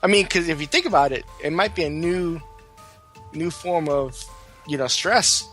I mean, because if you think about it, it might be a new form of, stress.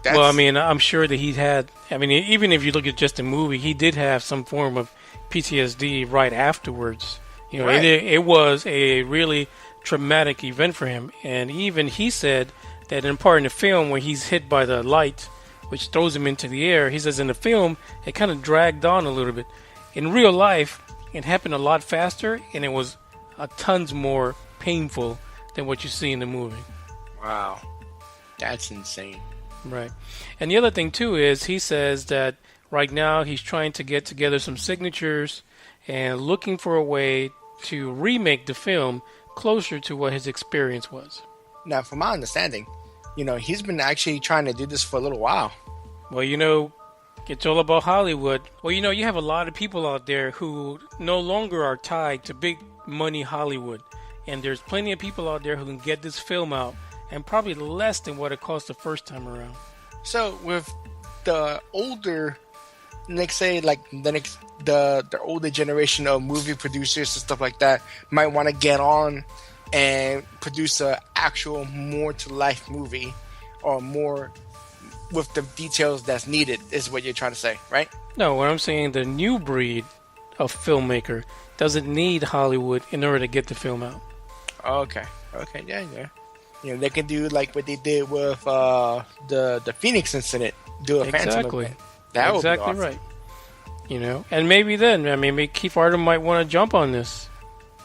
Well, I mean, I'm sure that he had. I mean, even if you look at just the movie, he did have some form of PTSD right afterwards. Right. It was a really traumatic event for him. And even he said that in part in the film where he's hit by the light, which throws him into the air, he says in the film it kind of dragged on a little bit. In real life, it happened a lot faster, and it was a tons more painful than what you see in the movie. Wow, that's insane. Right. And the other thing, too, is he says that right now he's trying to get together some signatures and looking for a way to remake the film closer to what his experience was. Now, from my understanding, he's been actually trying to do this for a little while. Well, it's all about Hollywood. Well, you have a lot of people out there who no longer are tied to big money Hollywood. And there's plenty of people out there who can get this film out, and probably less than what it cost the first time around. So with the older, let's say like the older generation of movie producers and stuff like that might want to get on and produce a actual more to life movie, or more with the details that's needed, is what you're trying to say, right? No, what I'm saying, the new breed of filmmaker doesn't need Hollywood in order to get the film out. Okay, yeah. They can do like what they did with the Phoenix incident. Do a Phantom event. That would be awesome. Right. And maybe then, maybe Keith Arden might want to jump on this.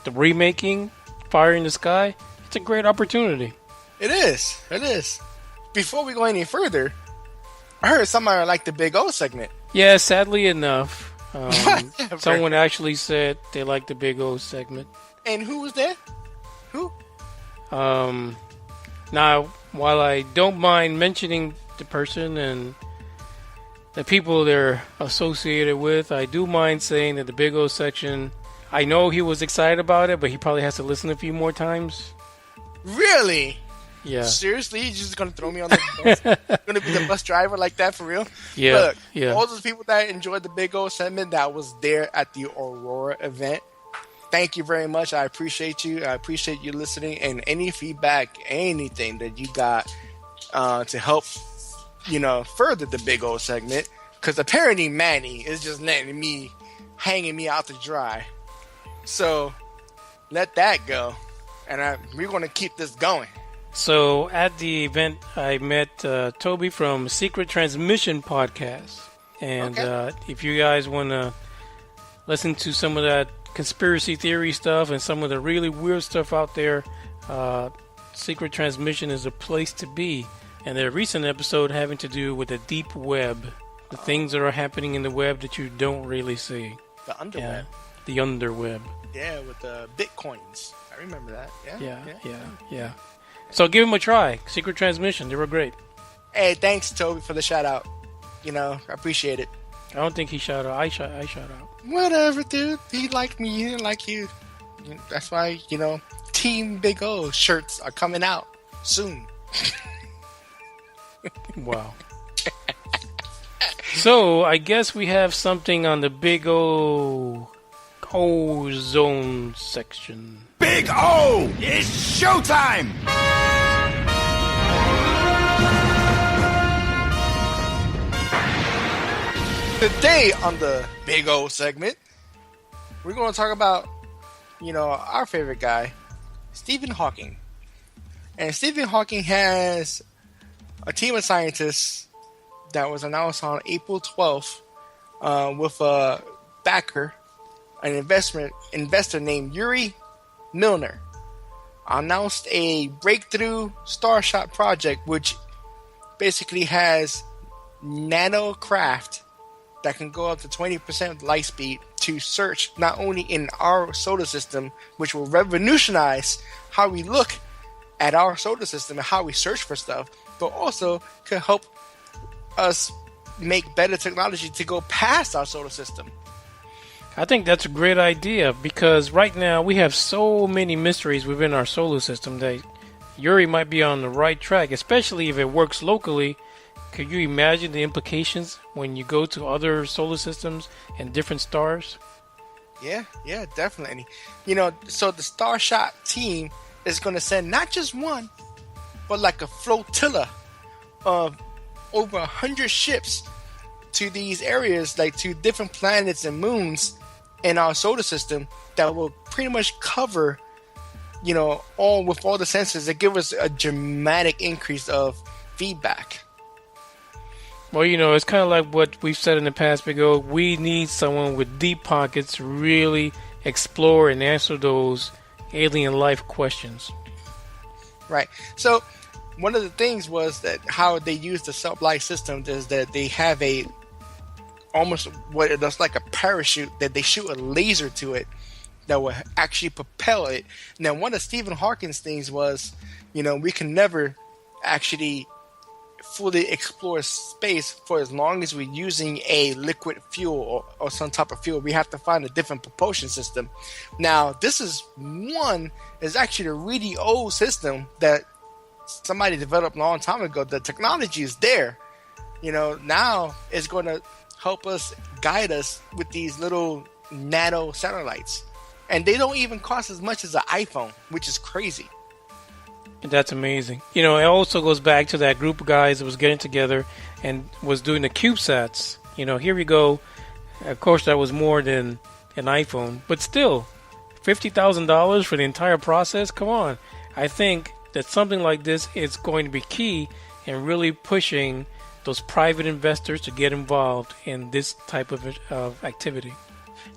The remaking, Fire in the Sky, it's a great opportunity. It is. Before we go any further, I heard somebody like the Big O segment. Yeah, sadly enough, someone actually said they liked the Big O segment. And who was that? Who? Now, while I don't mind mentioning the person and the people they're associated with, I do mind saying that the Big O section, I know he was excited about it, but he probably has to listen a few more times. Really? Yeah. Seriously? You're just going to throw me on the bus? You're going to be the bus driver like that for real? Yeah. Look, yeah. all those people that enjoyed the Big O segment that was there at the Aurora event, thank you very much. I appreciate you. I appreciate you listening, and any feedback, anything that you got to help, further the Big O segment. Because apparently Manny is just hanging me out to dry. So let that go, and we're going to keep this going. So at the event, I met Toby from Secret Transmission Podcast, and if you guys want to listen to some of that conspiracy theory stuff and some of the really weird stuff out there, Secret Transmission is a place to be. And their recent episode having to do with the deep web, the things that are happening in the web that you don't really see. The underweb. The underweb. Yeah, with the bitcoins. I remember that. Yeah. So give them a try. Secret Transmission, they were great. Hey, thanks Toby for the shout out. I appreciate it. I don't think he shouted out. I shout out. Whatever, dude. He liked me. He didn't like you. That's why, Team Big O shirts are coming out soon. Wow. So I guess we have something on the big ozone section. Big O! It's showtime! Today on the Big O segment, we're going to talk about, our favorite guy, Stephen Hawking. And Stephen Hawking has a team of scientists that was announced on April 12th with a backer, an investor named Yuri Milner, announced a breakthrough Starshot project, which basically has nanocraft that can go up to 20% light speed to search not only in our solar system, which will revolutionize how we look at our solar system and how we search for stuff, but also could help us make better technology to go past our solar system. I think that's a great idea because right now we have so many mysteries within our solar system that Yuri might be on the right track, especially if it works locally. Could you imagine the implications when you go to other solar systems and different stars? Yeah, definitely. So the Starshot team is going to send not just one, but like a flotilla of over 100 ships to these areas, like to different planets and moons in our solar system that will pretty much cover, all with all the sensors that give us a dramatic increase of feedback. Well, it's kind of like what we've said in the past, Big O. We need someone with deep pockets to really explore and answer those alien life questions. Right. So one of the things was that how they use the sublight system is that they have almost what it looks like a parachute that they shoot a laser to it that will actually propel it. Now, one of Stephen Hawking's things was, we can never actually fully explore space for as long as we're using a liquid fuel or some type of fuel. We have to find a different propulsion system. Now, this is actually a really old system that somebody developed a long time ago. The technology is there. Now it's going to help us guide us with these little nano satellites. And they don't even cost as much as an iPhone, which is crazy. That's amazing. It also goes back to that group of guys that was getting together and was doing the CubeSats. Here we go. Of course, that was more than an iPhone, but still, $50,000 for the entire process? Come on. I think that something like this is going to be key in really pushing those private investors to get involved in this type of activity.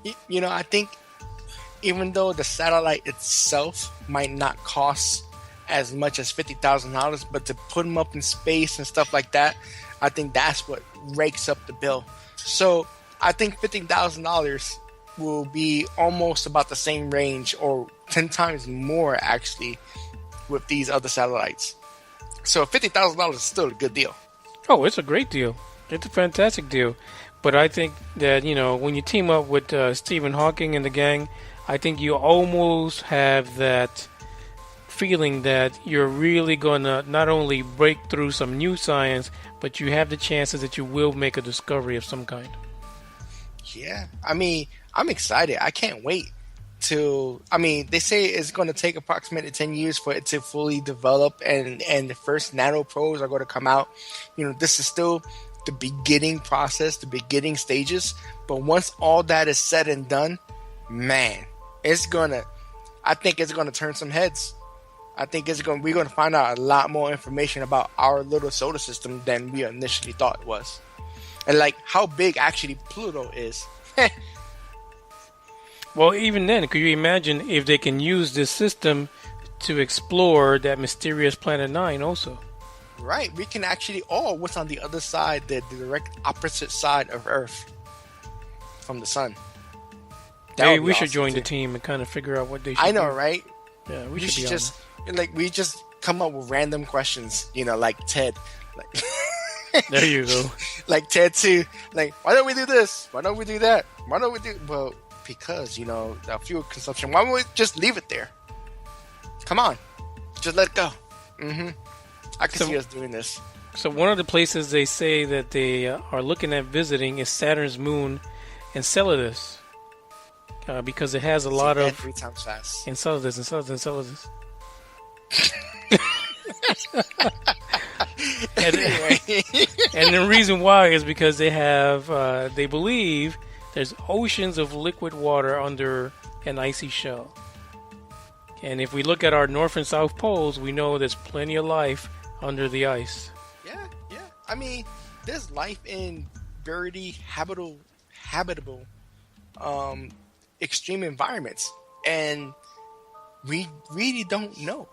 I think even though the satellite itself might not cost as much as $50,000, but to put them up in space and stuff like that, I think that's what rakes up the bill. So I think $50,000 will be almost about the same range, or 10 times more actually, with these other satellites. So $50,000 is still a good deal. Oh, it's a great deal. It's a fantastic deal. But I think that, when you team up with Stephen Hawking and the gang, I think you almost have that feeling that you're really going to not only break through some new science, but you have the chances that you will make a discovery of some kind. Yeah, I'm excited. I can't wait they say it's going to take approximately 10 years for it to fully develop, and the first nano probes are going to come out. This is still the beginning process, the beginning stages, but once all that is said and done, man, I think it's going to turn some heads. I think we're going to find out a lot more information about our little solar system than we initially thought it was. And like how big actually Pluto is. Well, even then, could you imagine if they can use this system to explore that mysterious Planet 9 also? Right. We can actually, what's on the other side, the direct opposite side of Earth from the sun. Maybe we should join the team and kind of figure out what they should do. I know, right? Yeah, we should just we just come up with random questions, like Ted. There you go. Like Ted too. Like, why don't we do this? Why don't we do that? Why don't we do? Well, because the fuel consumption. Why don't we just leave it there? Come on, just let it go. I can see us doing this. So one of the places they say that they are looking at visiting is Saturn's moon, Enceladus, because it has a lot of 3 times fast. Enceladus. And the reason why is because they have, they believe there's oceans of liquid water under an icy shell. And if we look at our north and south poles, we know there's plenty of life under the ice. Yeah. I mean, there's life in very habitable extreme environments. And we really don't know.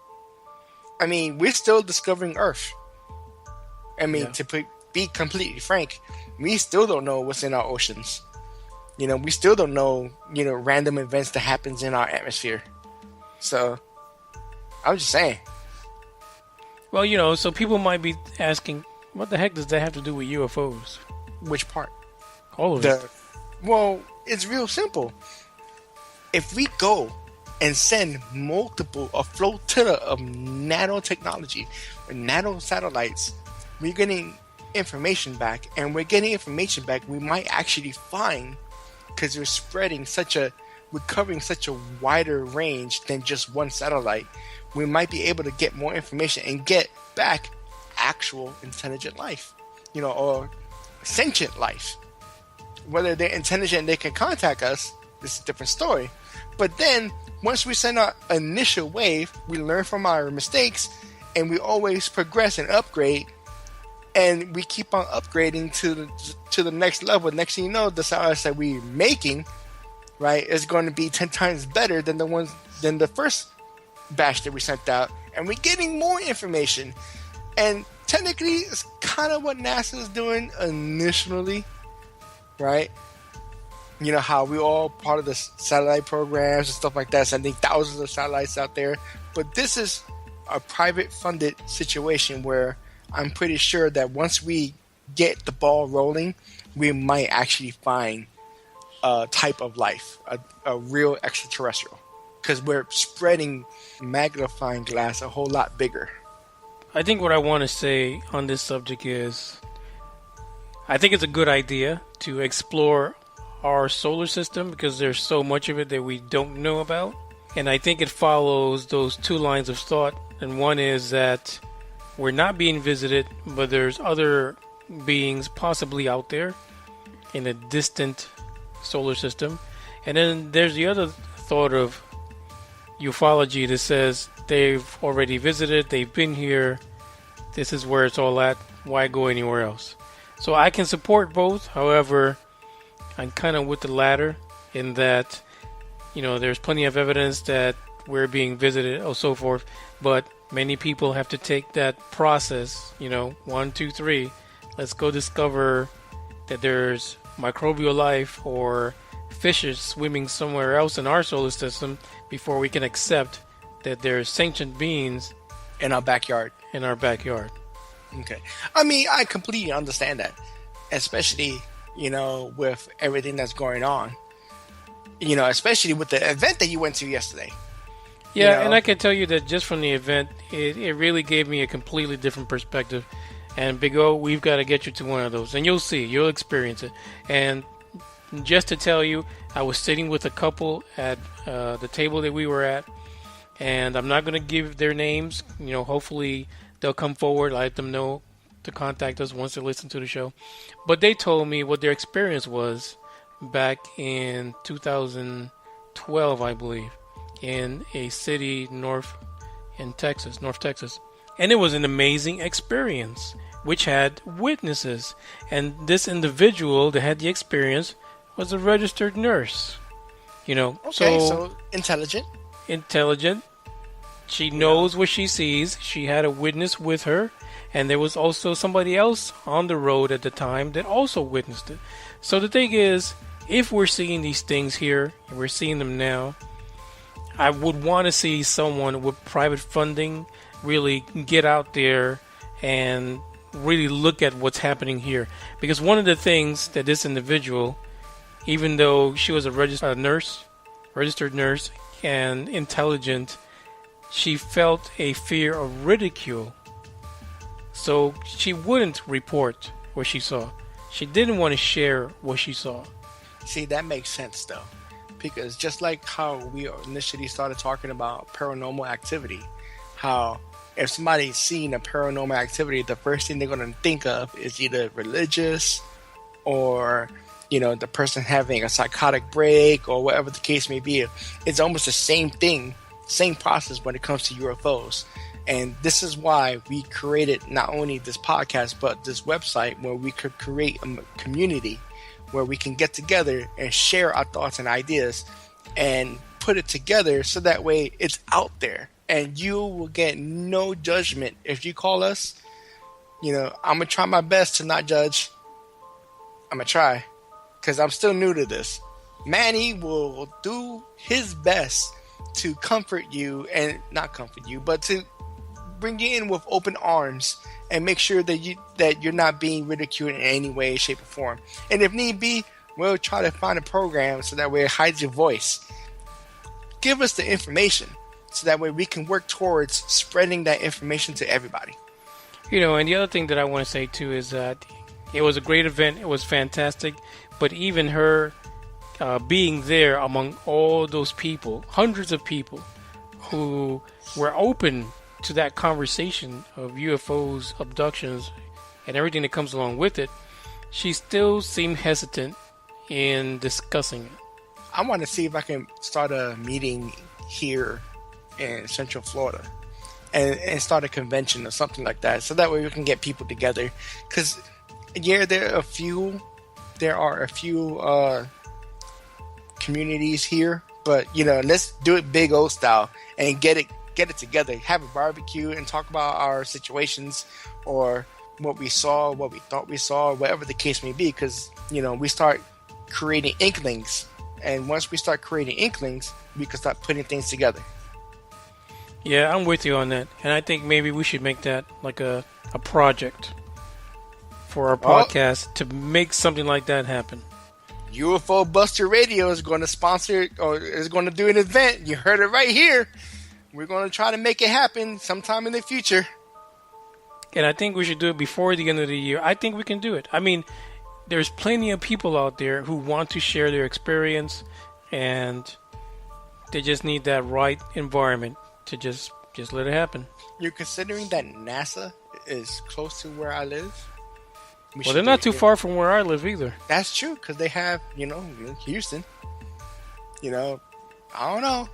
I mean, we're still discovering Earth. I mean, to be completely frank, we still don't know what's in our oceans. We still don't know, random events that happens in our atmosphere. So, I'm just saying. Well, so people might be asking, what the heck does that have to do with UFOs? Which part? All of it. Well, it's real simple. If we go and send a flotilla of nanotechnology, or nano satellites, we're getting information back, and we're getting information back we might actually find, because we're covering such a wider range than just one satellite. We might be able to get more information and get back actual intelligent life, or sentient life. Whether they're intelligent and they can contact us, this is a different story. But then, once we send our initial wave, we learn from our mistakes, and we always progress and upgrade, and we keep on upgrading to the next level. Next thing you know, the satellites that we're making, right, is going to be 10 times better than the first batch that we sent out, and we're getting more information. And technically, it's kind of what NASA is doing initially, right? How we all part of the satellite programs and stuff like that, sending thousands of satellites out there. But this is a private funded situation where I'm pretty sure that once we get the ball rolling, we might actually find a type of life, a real extraterrestrial, because we're spreading magnifying glass a whole lot bigger. I think what I want to say on this subject is, I think it's a good idea to explore our solar system, because there's so much of it that we don't know about. And I think it follows those 2 lines of thought. And one is that we're not being visited, but there's other beings possibly out there in a distant solar system. And then there's the other thought of ufology that says they've already visited, they've been here, this is where it's all at, why go anywhere else? So I can support both. However, I'm kind of with the latter in that, there's plenty of evidence that we're being visited or so forth, but many people have to take that process, 1, 2, 3, let's go discover that there's microbial life or fishes swimming somewhere else in our solar system before we can accept that there's sentient beings in our backyard. Okay. I mean, I completely understand that, especially, with everything that's going on, especially with the event that you went to yesterday. Yeah, and I can tell you that just from the event, it really gave me a completely different perspective. And Big O, we've got to get you to one of those, and you'll see, you'll experience it. And just to tell you, I was sitting with a couple at the table that we were at, and I'm not going to give their names. Hopefully they'll come forward, let them know to contact us once they listen to the show. But they told me what their experience was back in 2012, I believe, in a city north Texas. And it was an amazing experience, which had witnesses. And this individual that had the experience was a registered nurse. Okay, so intelligent. She knows what she sees. She had a witness with her, and there was also somebody else on the road at the time that also witnessed it. So the thing is, if we're seeing these things here, and we're seeing them now, I would want to see someone with private funding really get out there and really look at what's happening here. Because one of the things that this individual, even though she was a registered nurse and intelligent, she felt a fear of ridicule. So she wouldn't report what she saw. She didn't want to share what she saw. See, that makes sense though. Because just like how we initially started talking about paranormal activity, how if somebody's seeing a paranormal activity, the first thing they're going to think of is either religious or, you know, the person having a psychotic break or whatever the case may be. It's almost the same thing, same process when it comes to UFOs. And this is why we created not only this podcast, but this website where we could create a community where we can get together and share our thoughts and ideas and put it together so that way it's out there and you will get no judgment. If you call us, you know, I'm going to try my best to not judge. I'm going to try because I'm still new to this. Manny will do his best to comfort you and not comfort you, but to bring you in with open arms and make sure that you're not being ridiculed in any way, shape, or form. And if need be, we'll try to find a program so that way it hides your voice. Give us the information so that way we can work towards spreading that information to everybody. You know, and the other thing that I want to say too is that it was a great event. It was fantastic. But even her being there among all those people, hundreds of people who were open to that conversation of UFOs, abductions, and everything that comes along with it, she still seemed hesitant in discussing it. I want to see if I can start a meeting here in Central Florida and start a convention or something like that, so that way we can get people together. Because, yeah, there are a few communities here, but, you know, let's do it big old style and get it together, have a barbecue and talk about our situations or what we saw, what we thought we saw, whatever the case may be, because, you know, we start creating inklings, and once we start creating inklings, we can start putting things together. Yeah, I'm with you on that, and I think maybe we should make that like a project for our podcast to make something like that happen. UFO Buster Radio is going to sponsor or is going to do an event. You heard it right here. We're going to try to make it happen sometime in the future. And I think we should do it before the end of the year. I think we can do it. I mean, there's plenty of people out there who want to share their experience, and they just need that right environment to just let it happen. You're considering that NASA is close to where I live? Well, they're not too far from where I live either. That's true, because they have, you know, Houston. You know, I don't know.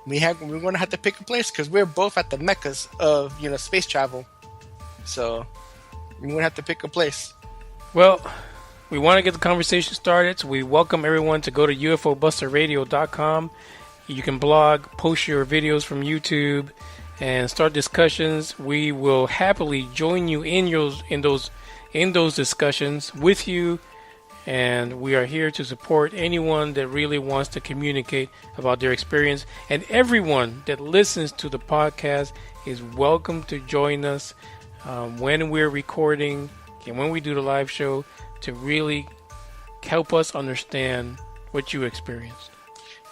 We're going to have to pick a place because we're both at the meccas of, you know, space travel. So we're going to have to pick a place. Well, we want to get the conversation started, so we welcome everyone to go to ufobusterradio.com. You can blog, post your videos from YouTube, and start discussions. We will happily join you in those discussions with you. And we are here to support anyone that really wants to communicate about their experience. And everyone that listens to the podcast is welcome to join us when we're recording and when we do the live show to really help us understand what you experienced.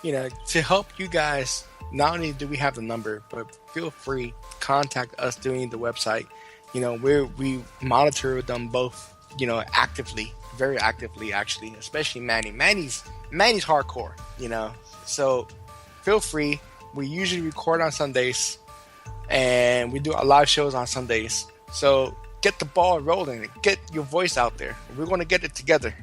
You know, to help you guys, not only do we have the number, but feel free to contact us doing the website. You know, we monitor them both, you know, actively. Very actively, actually, especially Manny. Manny's hardcore, you know. So feel free. We usually record on Sundays, and we do our live shows on Sundays. So get the ball rolling. Get your voice out there. We're going to get it together.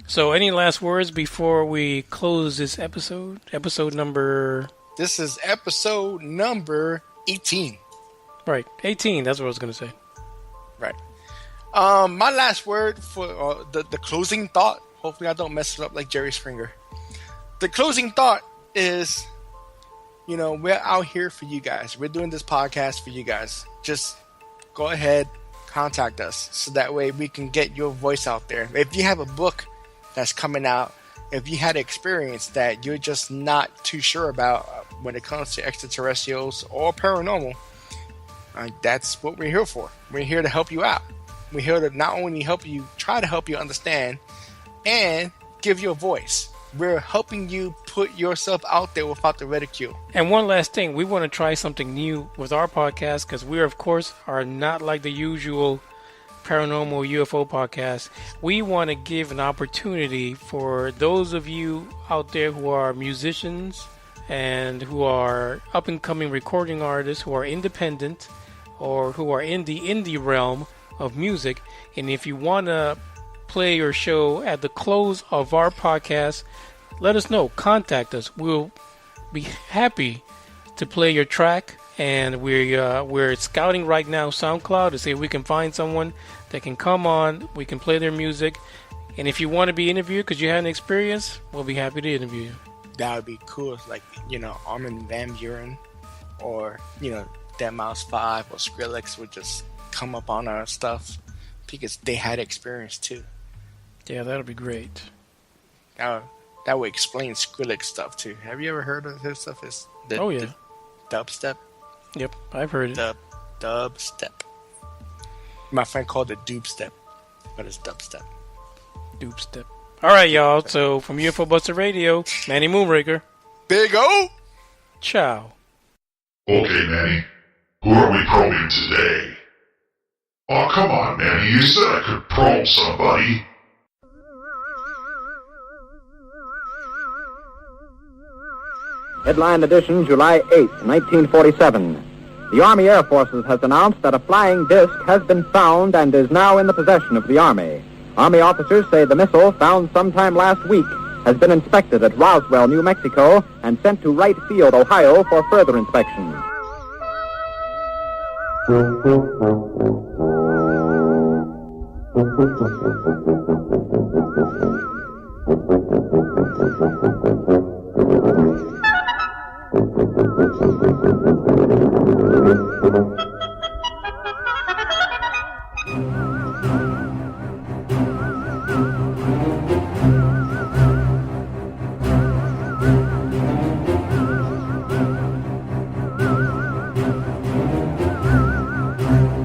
So any last words before we close this episode? This is episode number 18. Right, 18. That's what I was going to say. Right. My last word for the closing thought, hopefully I don't mess it up like Jerry Springer. The closing thought is, you know, we're out here for you guys. We're doing this podcast for you guys. Just go ahead, contact us so that way we can get your voice out there. If you have a book that's coming out, if you had an experience that you're just not too sure about when it comes to extraterrestrials or paranormal, that's what we're here for. We're here to help you out. We're here to not only try to help you understand and give you a voice. we're helping you put yourself out there without the ridicule. And one last thing, we want to try something new with our podcast because we, of course, are not like the usual paranormal UFO podcast. We want to give an opportunity for those of you out there who are musicians and who are up-and-coming recording artists, who are independent or who are in the indie realm of music. And if you want to play your show at the close of our podcast, let us know. Contact us. We'll be happy to play your track. And we're scouting right now SoundCloud to see if we can find someone that can come on. We can play their music. And if you want to be interviewed because you had an experience, we'll be happy to interview you. That would be cool. It's like, Armin van Buuren or, Deadmau5 or Skrillex would just come up on our stuff because they had experience too. Yeah, that'll be great. That would explain Skrillex stuff too. Have you ever heard of his stuff? The dubstep? Yep, I've heard it. Dubstep. My friend called it dubstep, but it's dubstep. Dubstep. All right, y'all. So from UFO Buster Radio, Manny Moonraker. Big O. Ciao. Okay, Manny. Who are we probing today? Oh, come on, Manny. You said I could probe somebody. Headline edition, July 8, 1947. The Army Air Forces has announced that a flying disc has been found and is now in the possession of the Army. Army officers say the missile, found sometime last week, has been inspected at Roswell, New Mexico, and sent to Wright Field, Ohio, for further inspection.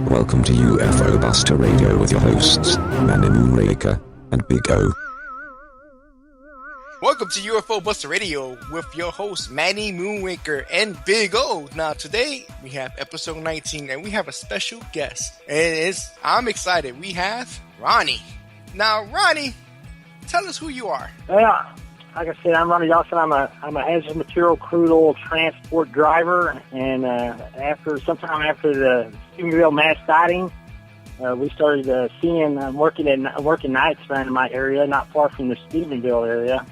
Welcome to UFO Buster Radio with your hosts, Manny Moonraker and Big O. Welcome to UFO Buster Radio with your hosts, Manny Moonraker and Big O. Now today we have episode 19 and we have a special guest. And I'm excited. We have Ronny. Now Ronny, tell us who you are. Yeah. Like I said, I'm Ronny Dawson. I'm a hazardous material crude oil transport driver, and sometime after the Stephenville mass sighting, we started seeing working nights around in my area, not far from the Stephenville area,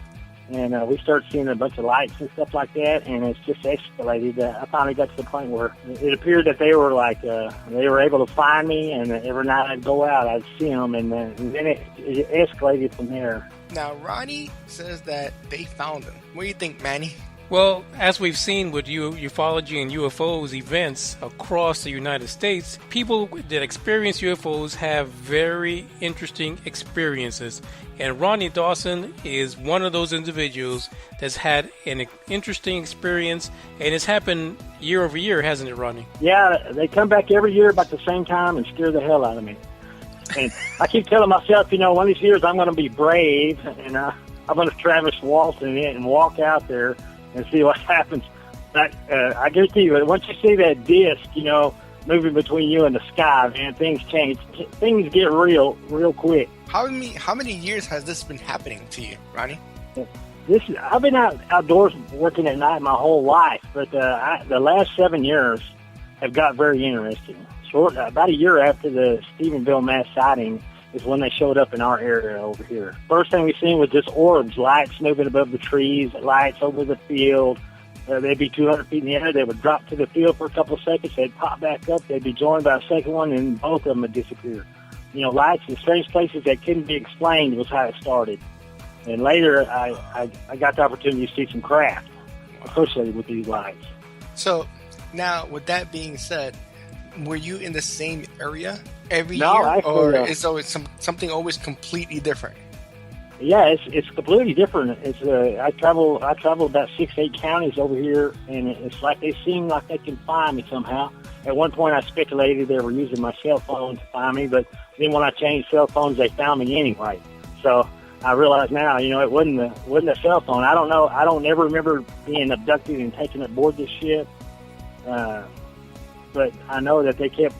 and we started seeing a bunch of lights and stuff like that, and it's just escalated. I finally got to the point where it appeared that they were able to find me, and every night I'd go out, I'd see them, and then it escalated from there. Now, Ronny says that they found him. What do you think, Manny? Well, as we've seen with ufology and UFOs events across the United States, people that experience UFOs have very interesting experiences. And Ronny Dawson is one of those individuals that's had an interesting experience, and it's happened year over year, hasn't it, Ronny? Yeah, they come back every year about the same time and scare the hell out of me. And I keep telling myself, one of these years I'm going to be brave, and I'm going to Travis Walton it and walk out there and see what happens. But I guarantee you, once you see that disc, moving between you and the sky, man, things change. Things get real quick. How many years has this been happening to you, Ronny? I've been outdoors working at night my whole life, but the last 7 years have got very interesting. About a year after the Stephenville mass sighting is when they showed up in our area over here. First thing we seen was just orbs, lights moving above the trees, lights over the field. They'd be 200 feet in the air. They would drop to the field for a couple of seconds. They'd pop back up. They'd be joined by a second one, and both of them would disappear. Lights in strange places that couldn't be explained was how it started. And later, I got the opportunity to see some craft associated with these lights. So, now, with that being said, were you in the same area every year, actually, or is always something always completely different? Yeah, it's completely different. It's I travel about 6-8 counties over here, and it's like they seem like they can find me somehow. At one point, I speculated they were using my cell phone to find me, but then when I changed cell phones, they found me anyway. So I realize now, it wasn't a cell phone. I don't know. I don't ever remember being abducted and taken aboard this ship. But I know that they kept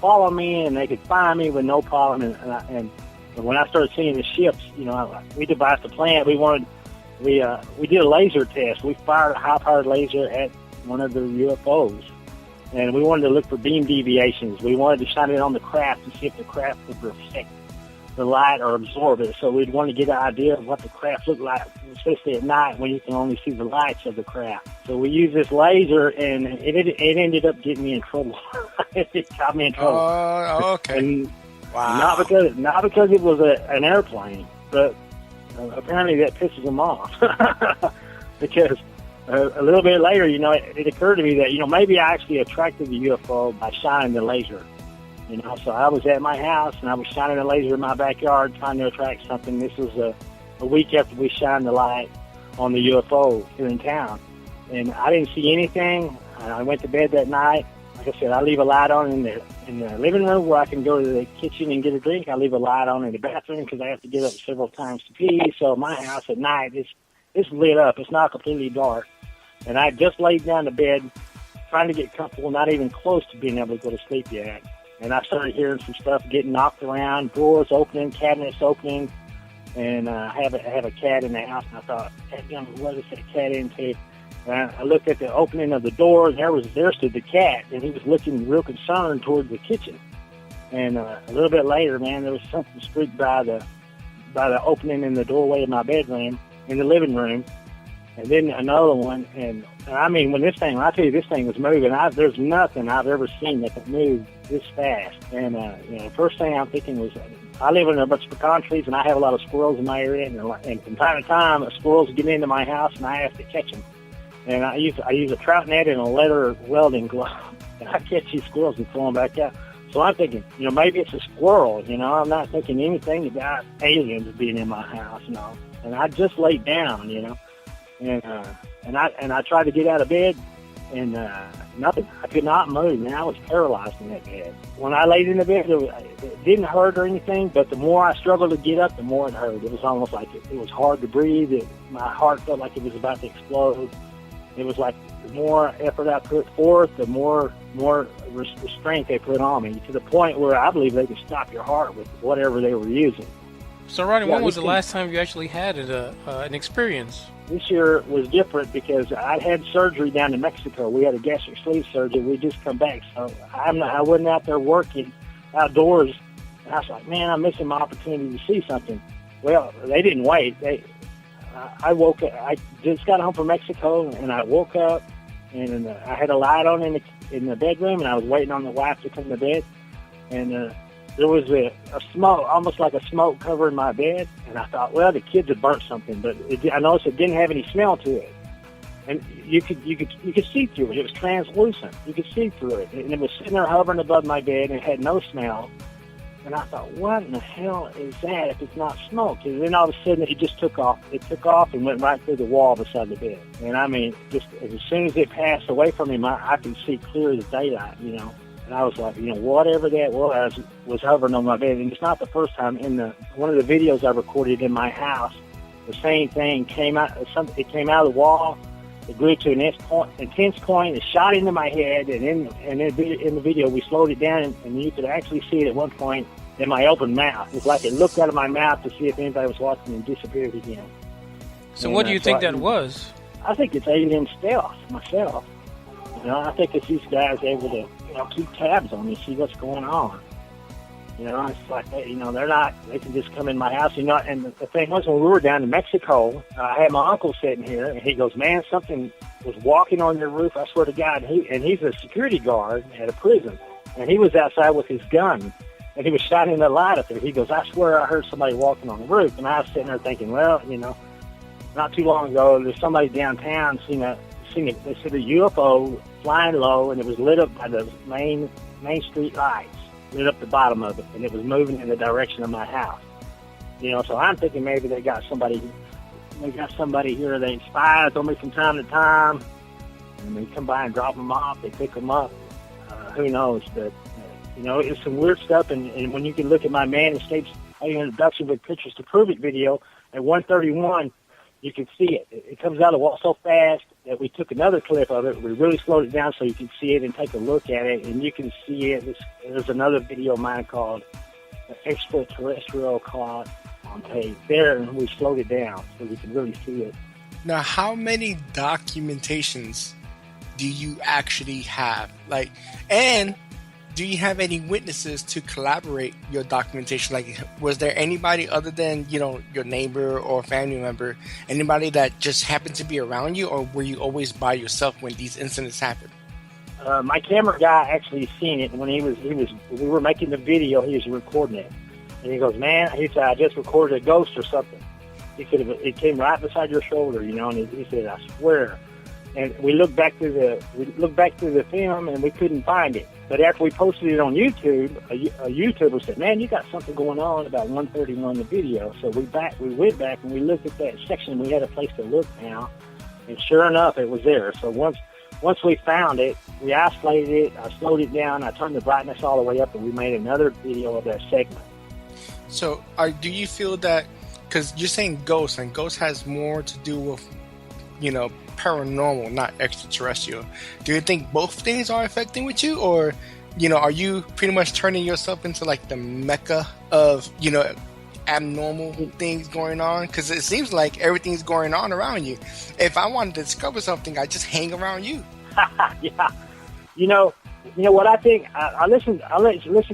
following me, and they could find me with no problem. And when I started seeing the ships, we devised a plan. We did a laser test. We fired a high-powered laser at one of the UFOs, and we wanted to look for beam deviations. We wanted to shine it on the craft to see if the craft would reflect the light or absorb it. So we'd want to get an idea of what the craft looked like, especially at night when you can only see the lights of the craft. So we used this laser, and it ended up getting me in trouble. It got me in trouble. Oh, okay. And wow. Not because it was an airplane, but apparently that pisses them off. Because a little bit later, it occurred to me that, maybe I actually attracted the UFO by shining the laser. So I was at my house, and I was shining a laser in my backyard trying to attract something. This was a week after we shined the light on the UFO here in town. And I didn't see anything. I went to bed that night. Like I said, I leave a light on in the living room where I can go to the kitchen and get a drink. I leave a light on in the bathroom because I have to get up several times to pee. So my house at night, it's lit up. It's not completely dark. And I just laid down to bed trying to get comfortable, not even close to being able to go to sleep yet. And I started hearing some stuff getting knocked around, doors opening, cabinets opening, and I have a cat in the house, and I thought, what is that cat into? And I looked at the opening of the door, and there stood the cat, and he was looking real concerned towards the kitchen. And a little bit later, man, there was something streaked by the opening in the doorway of my bedroom, in the living room, and then another one. And I mean, when I tell you this thing was moving, there's nothing I've ever seen that could move this fast. And first thing I'm thinking was, I live in a bunch of pecan trees, and I have a lot of squirrels in my area, and from time to time, squirrels get into my house, and I have to catch them. And I use a trout net and a leather welding glove, and I catch these squirrels and throw them back out. So I'm thinking, maybe it's a squirrel. I'm not thinking anything about aliens being in my house. And I just laid down, and I tried to get out of bed, and nothing. I could not move, man. I was paralyzed in that bed. When I laid in the bed, it didn't hurt or anything, but the more I struggled to get up, the more it hurt. It was almost like it was hard to breathe. My heart felt like it was about to explode. It was like the more effort I put forth, the more restraint they put on me, to the point where I believe they could stop your heart with whatever they were using. So, Ronny, when was the last time you actually had an experience? This year was different because I had surgery down in Mexico. We had a gastric sleeve surgery. We just come back, so I wasn't out there working outdoors. And I was like, man, I'm missing my opportunity to see something. Well, they didn't wait. I woke up. I just got home from Mexico, and I woke up, and I had a light on in the bedroom, and I was waiting on the wife to come to bed, and there was a smoke, almost like a smoke covering my bed, and I thought, well, the kids had burnt something, but I noticed it didn't have any smell to it, and you could see through it. It was translucent. You could see through it, and it was sitting there hovering above my bed, and it had no smell. And I thought, what in the hell is that if it's not smoke? And then all of a sudden, it just took off. It took off and went right through the wall beside the bed. And I mean, just as soon as it passed away from me, I could see clear as daylight, And I was like, whatever that was hovering on my bed. And it's not the first time. In one of the videos I recorded in my house, the same thing came out. It came out of the wall. It grew to an intense point. It shot into my head, and in the video we slowed it down, and you could actually see it at one point in my open mouth. It's like it looked out of my mouth to see if anybody was watching and disappeared again. So what do you think that was? I think it's alien stealth myself. I think it's these guys able to keep tabs on me, see what's going on. It's like, they're not, they can just come in my house, and the thing was, when we were down in Mexico, I had my uncle sitting here, and he goes, man, something was walking on your roof, I swear to God, and he's a security guard at a prison, and he was outside with his gun, and he was shining the light up there. He goes, I swear I heard somebody walking on the roof, and I was sitting there thinking, well, not too long ago, there's somebody downtown seen a UFO flying low, and it was lit up by the main street lights. Lit up the bottom of it, and it was moving in the direction of my house. So I'm thinking maybe they got somebody here. They spies on me from time to time, and they come by and drop them off. They pick them up. Who knows? But it's some weird stuff. And when you can look at my Man Escapes Alien Abduction with Pictures to Prove It video, at 1:31, you can see it. It comes out of the wall so fast that we took another clip of it. We really slowed it down so you can see it and take a look at it, and you can see it. There's another video of mine called Extraterrestrial Caught on Tape. There, and we slowed it down so you can really see it. Now, how many documentations do you actually have? And do you have any witnesses to collaborate your documentation? Like, was there anybody other than, your neighbor or family member, anybody that just happened to be around you, or were you always by yourself when these incidents happened? My camera guy actually seen it when we were making the video. He was recording it, and he goes, "Man," he said, "I just recorded a ghost or something." He said, "It came right beside your shoulder, and he said, "I swear." And we looked back through the film, and we couldn't find it. But after we posted it on YouTube, a YouTuber said, "Man, you got something going on about 1:31 the video." So we went back and we looked at that section. We had a place to look now, and sure enough, it was there. So once we found it, we isolated it. I slowed it down. I turned the brightness all the way up, and we made another video of that segment. So, do you feel that, because you're saying ghosts, and ghost has more to do with, paranormal, not extraterrestrial. Do you think both things are affecting with you, or, are you pretty much turning yourself into like the mecca of, abnormal things going on? Because it seems like everything's going on around you. If I wanted to discover something, I just hang around you. Yeah. What I think. I listened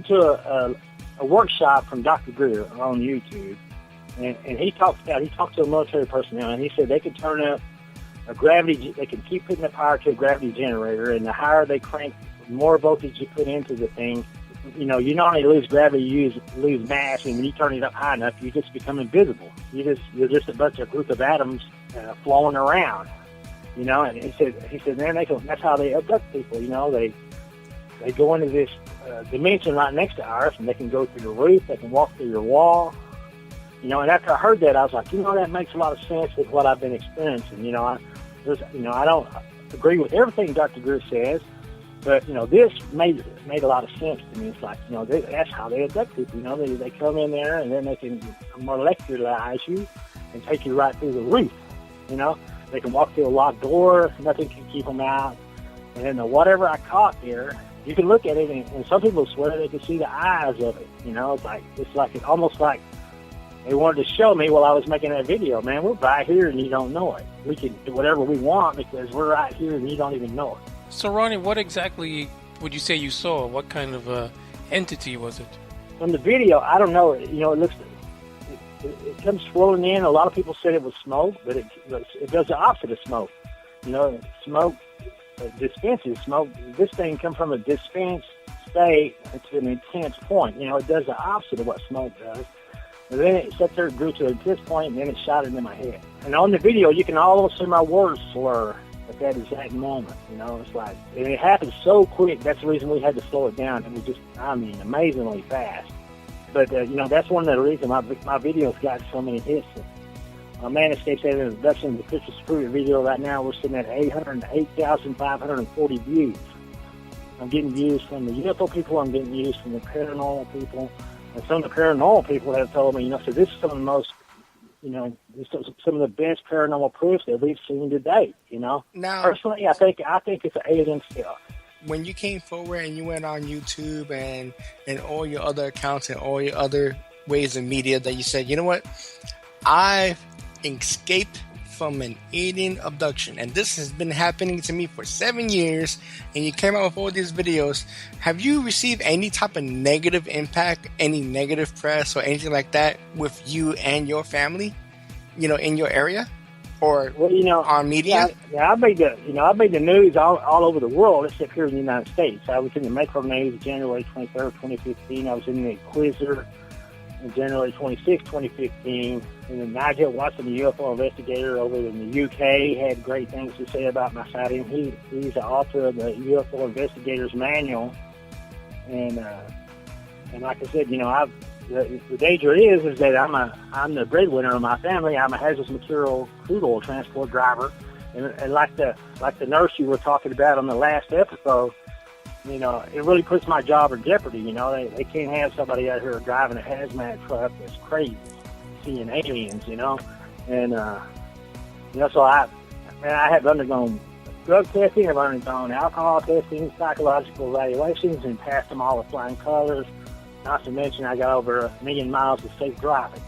to a workshop from Dr. Greer on YouTube, and he talked to a military personnel, and he said they could turn up a gravity. They can keep putting the power to a gravity generator, and the higher they crank, the more voltage you put into the thing. You not only lose gravity, you lose mass, and when you turn it up high enough, you just become invisible. You're just a group of atoms flowing around. And he said, man, that's how they abduct people. They go into this dimension right next to ours, and they can go through the roof. They can walk through your wall. And after I heard that, I was like, that makes a lot of sense with what I've been experiencing. I don't agree with everything Dr. Greer says, but this made a lot of sense to me. It's like, that's how they abduct people. They come in there, and then they can molecularize you and take you right through the roof. They can walk through a locked door, nothing can keep them out. And then whatever I caught there, you can look at it, and some people swear they can see the eyes of it. It's almost like they wanted to show me while I was making that video, man, we're right here and you don't know it. We can do whatever we want because we're right here and you don't even know it. So, Ronny, what exactly would you say you saw? What kind of entity was it? From the video, I don't know. It comes swirling in. A lot of people said it was smoke, but it does the opposite of smoke. Smoke dispenses smoke. This thing comes from a dispense state to an intense point. It does the opposite of what smoke does. And then it sat there, grew to a intense point, and then it shot into my head. And on the video, you can almost see my words slur at that exact moment. It's like, and it happened so quick. That's the reason we had to slow it down. It was just, amazingly fast. But, that's one of the reasons my videos got so many hits. My Man Escapes Alien Abduction, the Pictures to Prove It video right now, we're sitting at 808,540 views. I'm getting views from the UFO people. I'm getting views from the paranormal people. And some of the paranormal people have told me, so this is some of the most, this is some of the best paranormal proofs that we've seen to date. Now, personally, I think it's an alien stuff. When you came forward and you went on YouTube and all your other accounts and all your other ways of media that you said, you know what, I've escaped from an alien abduction, and this has been happening to me for 7 years, and you came out with all these videos. Have you received any type of negative impact, any negative press or anything like that with you and your family, in your area? Or on media? Yeah, I made the news all over the world except here in the United States. I was in the Metro News January 23rd, 2015. I was in the Quizzer on January 26, 2015. And then Nigel Watson, the UFO investigator over in the UK, had great things to say about my sighting. He's the author of the UFO Investigator's Manual. And like I said, the danger is that I'm the breadwinner of my family. I'm a hazardous material crude oil transport driver, and like the nurse you were talking about on the last episode, you know, it really puts my job in jeopardy. You know, they can't have somebody out here driving a hazmat truck that's crazy, seeing aliens, you know. And, you know, so I have undergone drug testing, I've undergone alcohol testing, psychological evaluations, and passed them all with flying colors. Not to mention, I got over 1 million miles of safe driving.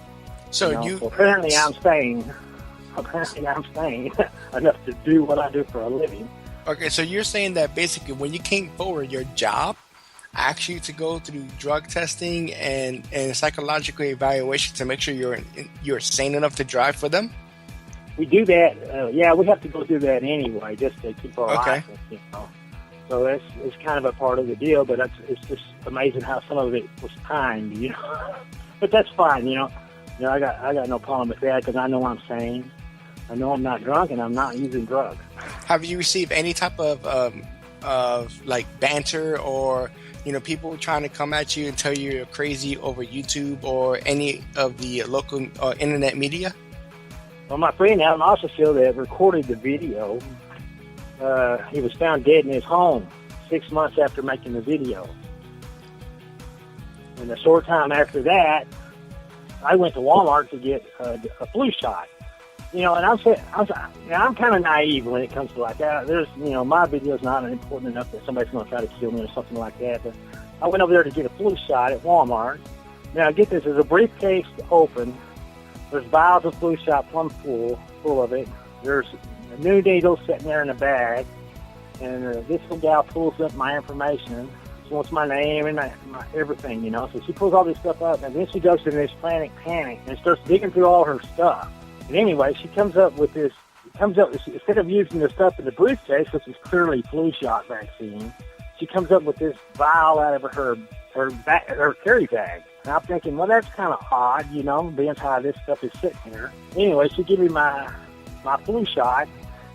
So So apparently I'm staying enough to do what I do for a living. Okay, so you're saying that basically when you came forward, your job asked you to go through drug testing and psychological evaluation to make sure you're sane enough to drive for them? We do that. We have to go through that anyway, just to keep our license, you know. So it's kind of a part of the deal, but it's just amazing how some of it was timed, you know. But that's fine, you know. You know, I got no problem with that because I know I'm sane. I know I'm not drunk and I'm not using drugs. Have you received any type of like banter or, you know, people trying to come at you and tell you you're crazy over YouTube or any of the local internet media? Well, my friend Adam Osterfield that recorded the video, he was found dead in his home 6 months after making the video. And a short time after that, I went to Walmart to get a flu shot. You know, and I'm kind of naive when it comes to like that. There's, you know, my video's not important enough that somebody's going to try to kill me or something like that. But I went over there to get a flu shot at Walmart. Now, get this, there's a briefcase open. There's vials of flu shot plumb full of it. There's a new needle sitting there in a bag. And this little gal pulls up my information. She wants my name and my everything, you know. So she pulls all this stuff up, and then she goes to this panic and starts digging through all her stuff. And anyway, she comes up with this, instead of using the stuff in the briefcase, which is clearly flu shot vaccine, she comes up with this vial out of her carry bag. And I'm thinking, well, that's kind of odd, you know, being how this stuff is sitting here. Anyway, she gave me my flu shot,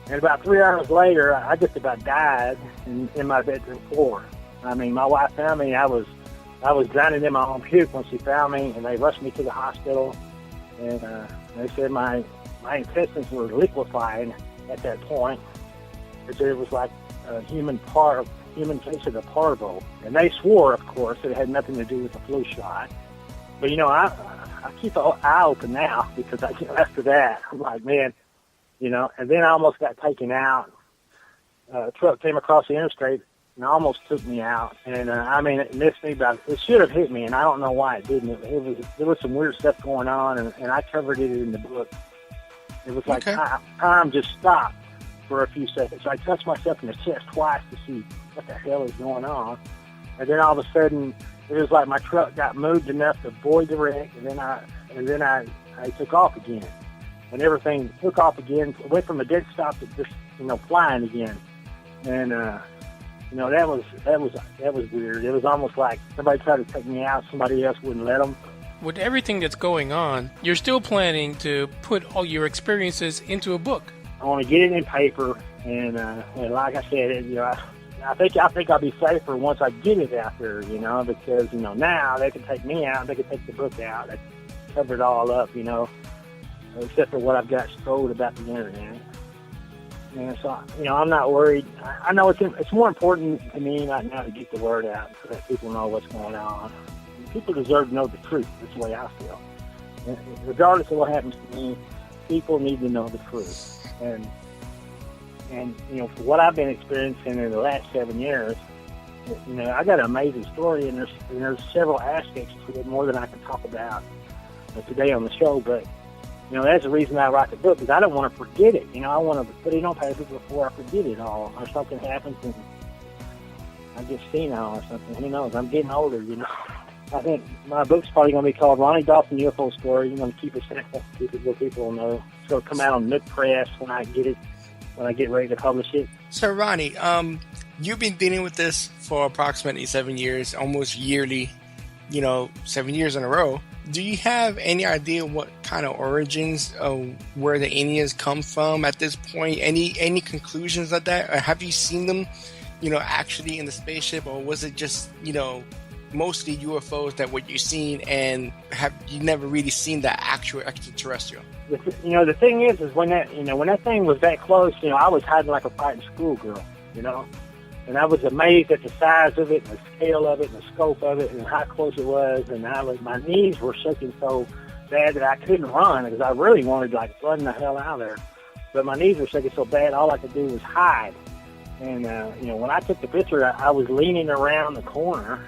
and about 3 hours later, I just about died in my bedroom floor. I mean, my wife found me. I was drowning in my own puke when she found me, and they rushed me to the hospital. And they said my intestines were liquefying at that point. They said it was like a human case of the parvo. And they swore, of course, that it had nothing to do with the flu shot. But, you know, I keep an eye open now because after that, I'm like, man, you know. And then I almost got taken out. A truck came across the interstate and almost took me out. And, I mean, it missed me, but it should have hit me, and I don't know why it didn't. There was some weird stuff going on, and I covered it in the book. It was like time just stopped for a few seconds. So I touched myself in the chest twice to see what the hell is going on. And then all of a sudden, it was like my truck got moved enough to avoid the wreck, and then I took off again. And everything took off again, went from a dead stop to just, you know, flying again. And, you know, that was weird. It was almost like somebody tried to take me out, somebody else wouldn't let them. With everything that's going on, you're still planning to put all your experiences into a book. I want to get it in paper, and like I said, you know, I think I'll be safer once I get it out there, you know, because, you know, now they can take me out, they can take the book out, they cover it all up, you know, except for what I've got told about the internet. And so, you know, I'm not worried. I know it's more important to me right now to get the word out so that people know what's going on. People deserve to know the truth. That's the way I feel. And regardless of what happens to me, people need to know the truth. And you know, for what I've been experiencing in the last 7 years, you know, I got an amazing story, and there's several aspects to it, more than I can talk about today on the show. But you know, that's the reason I write the book, because I don't want to forget it. You know, I want to put it on paper before I forget it all, or something happens and I get senile or something. Who knows? I'm getting older, you know. I think my book's probably going to be called Ronny Dawson UFO Story. I'm going to keep it simple, keep it where people know. It's going to come out on Nook Press when I get ready to publish it. So, Ronny, you've been dealing with this for approximately 7 years, almost yearly, you know, 7 years in a row. Do you have any idea what kind of origins of where the aliens come from at this point? Any conclusions of that? Or have you seen them, you know, actually in the spaceship? Or was it just, you know, mostly UFOs that what you've seen, and have you never really seen the actual extraterrestrial? You know, the thing is when that thing was that close, you know, I was hiding like a frightened schoolgirl, you know. And I was amazed at the size of it, and the scale of it, and the scope of it, and how close it was. And my knees were shaking so bad that I couldn't run because I really wanted to run the hell out of there. But my knees were shaking so bad, all I could do was hide. And when I took the picture, I was leaning around the corner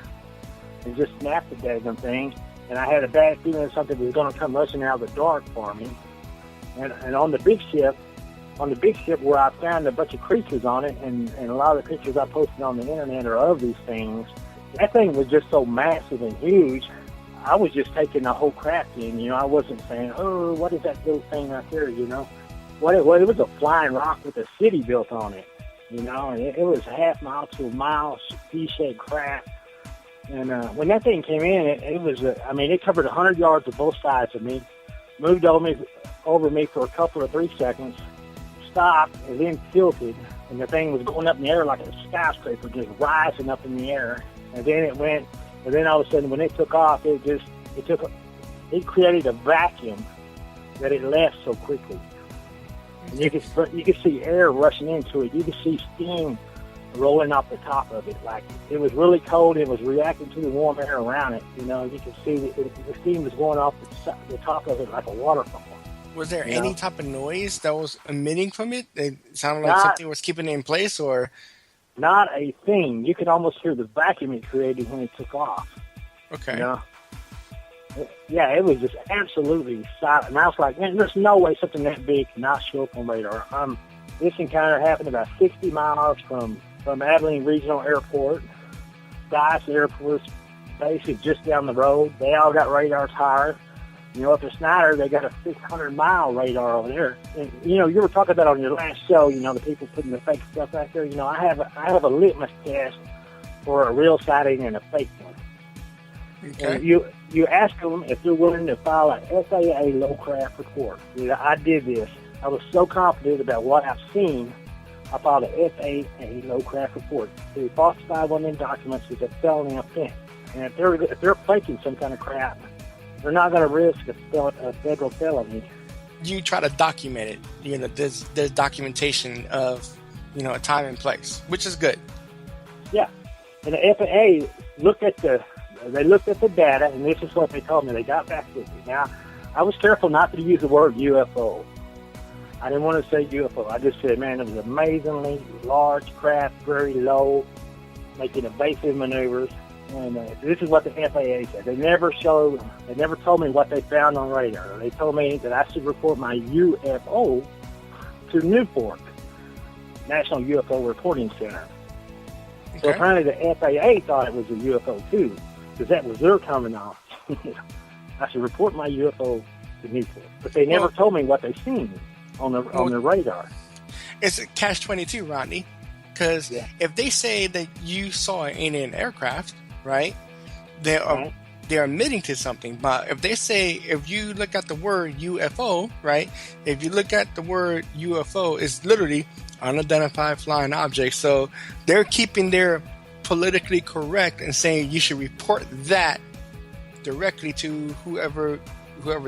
and just snapped the daggum thing. And I had a bad feeling something was going to come rushing out of the dark for me. And on the big ship where I found a bunch of creatures on it, and a lot of the pictures I posted on the internet are of these things, that thing was just so massive and huge, I was just taking the whole crap in, I wasn't saying, oh, what is that little thing right there, What it was a flying rock with a city built on it, and it was a half mile to a mile, V-shaped craft. And when that thing came in, it covered 100 yards of both sides of me, moved over me for a couple or 3 seconds, stopped, and then tilted, and the thing was going up in the air like a skyscraper, just rising up in the air. And then it went, and then all of a sudden, when it took off, it created a vacuum that it left so quickly. And you could see air rushing into it. You could see steam rolling off the top of it. Like, it was really cold. It was reacting to the warm air around it. You could see the steam was going off the top of it like a waterfall. Was there any type of noise that was emitting from it? It sounded like something was keeping it in place, or? Not a thing. You could almost hear the vacuum it created when it took off. Okay. Yeah, it was just absolutely silent. And I was like, man, there's no way something that big cannot show up on radar. This encounter happened about 60 miles from Abilene Regional Airport. Dice Air Force Base is just down the road. They all got radars higher. Up at Snyder, they got a 600-mile radar over there. And, you were talking about on your last show, the people putting the fake stuff out there. I have a litmus test for a real sighting and a fake one. Okay. And you ask them if they're willing to file an FAA low craft report. I did this. I was so confident about what I've seen, I filed an FAA low craft report. To falsify one of them documents is a felony offense. And if they're faking some kind of crap, they're not going to risk a federal felony. You try to document it. There's documentation of, a time and place, which is good. Yeah. And the FAA looked at the data, and this is what they told me. They got back with me. Now, I was careful not to use the word UFO. I didn't want to say UFO. I just said, man, it was amazingly large craft, very low, making evasive maneuvers. And this is what the FAA said. They never told me what they found on radar. They told me that I should report my UFO to Newport, National UFO Reporting Center. Okay. So apparently the FAA thought it was a UFO too, because that was their terminology. I should report my UFO to Newport. But they never told me what they seen on the radar. It's a catch-22, Rodney, because if they say that you saw an alien aircraft, right? They're admitting to something. But if you look at the word UFO, right? If you look at the word UFO, it's literally unidentified flying object. So they're keeping their politically correct and saying you should report that directly to whoever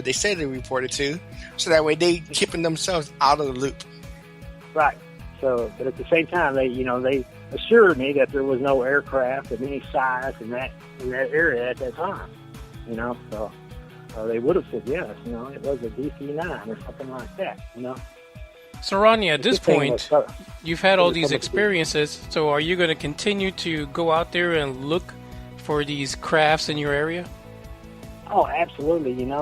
they say they reported to. So that way they keeping themselves out of the loop. Right. So, but at the same time, they assured me that there was no aircraft of any size in that area at that time. So they would have said yes. It was a DC-9 or something like that. So Ronny, at this point, you've had all these experiences. So are you going to continue to go out there and look for these crafts in your area? Oh, absolutely. And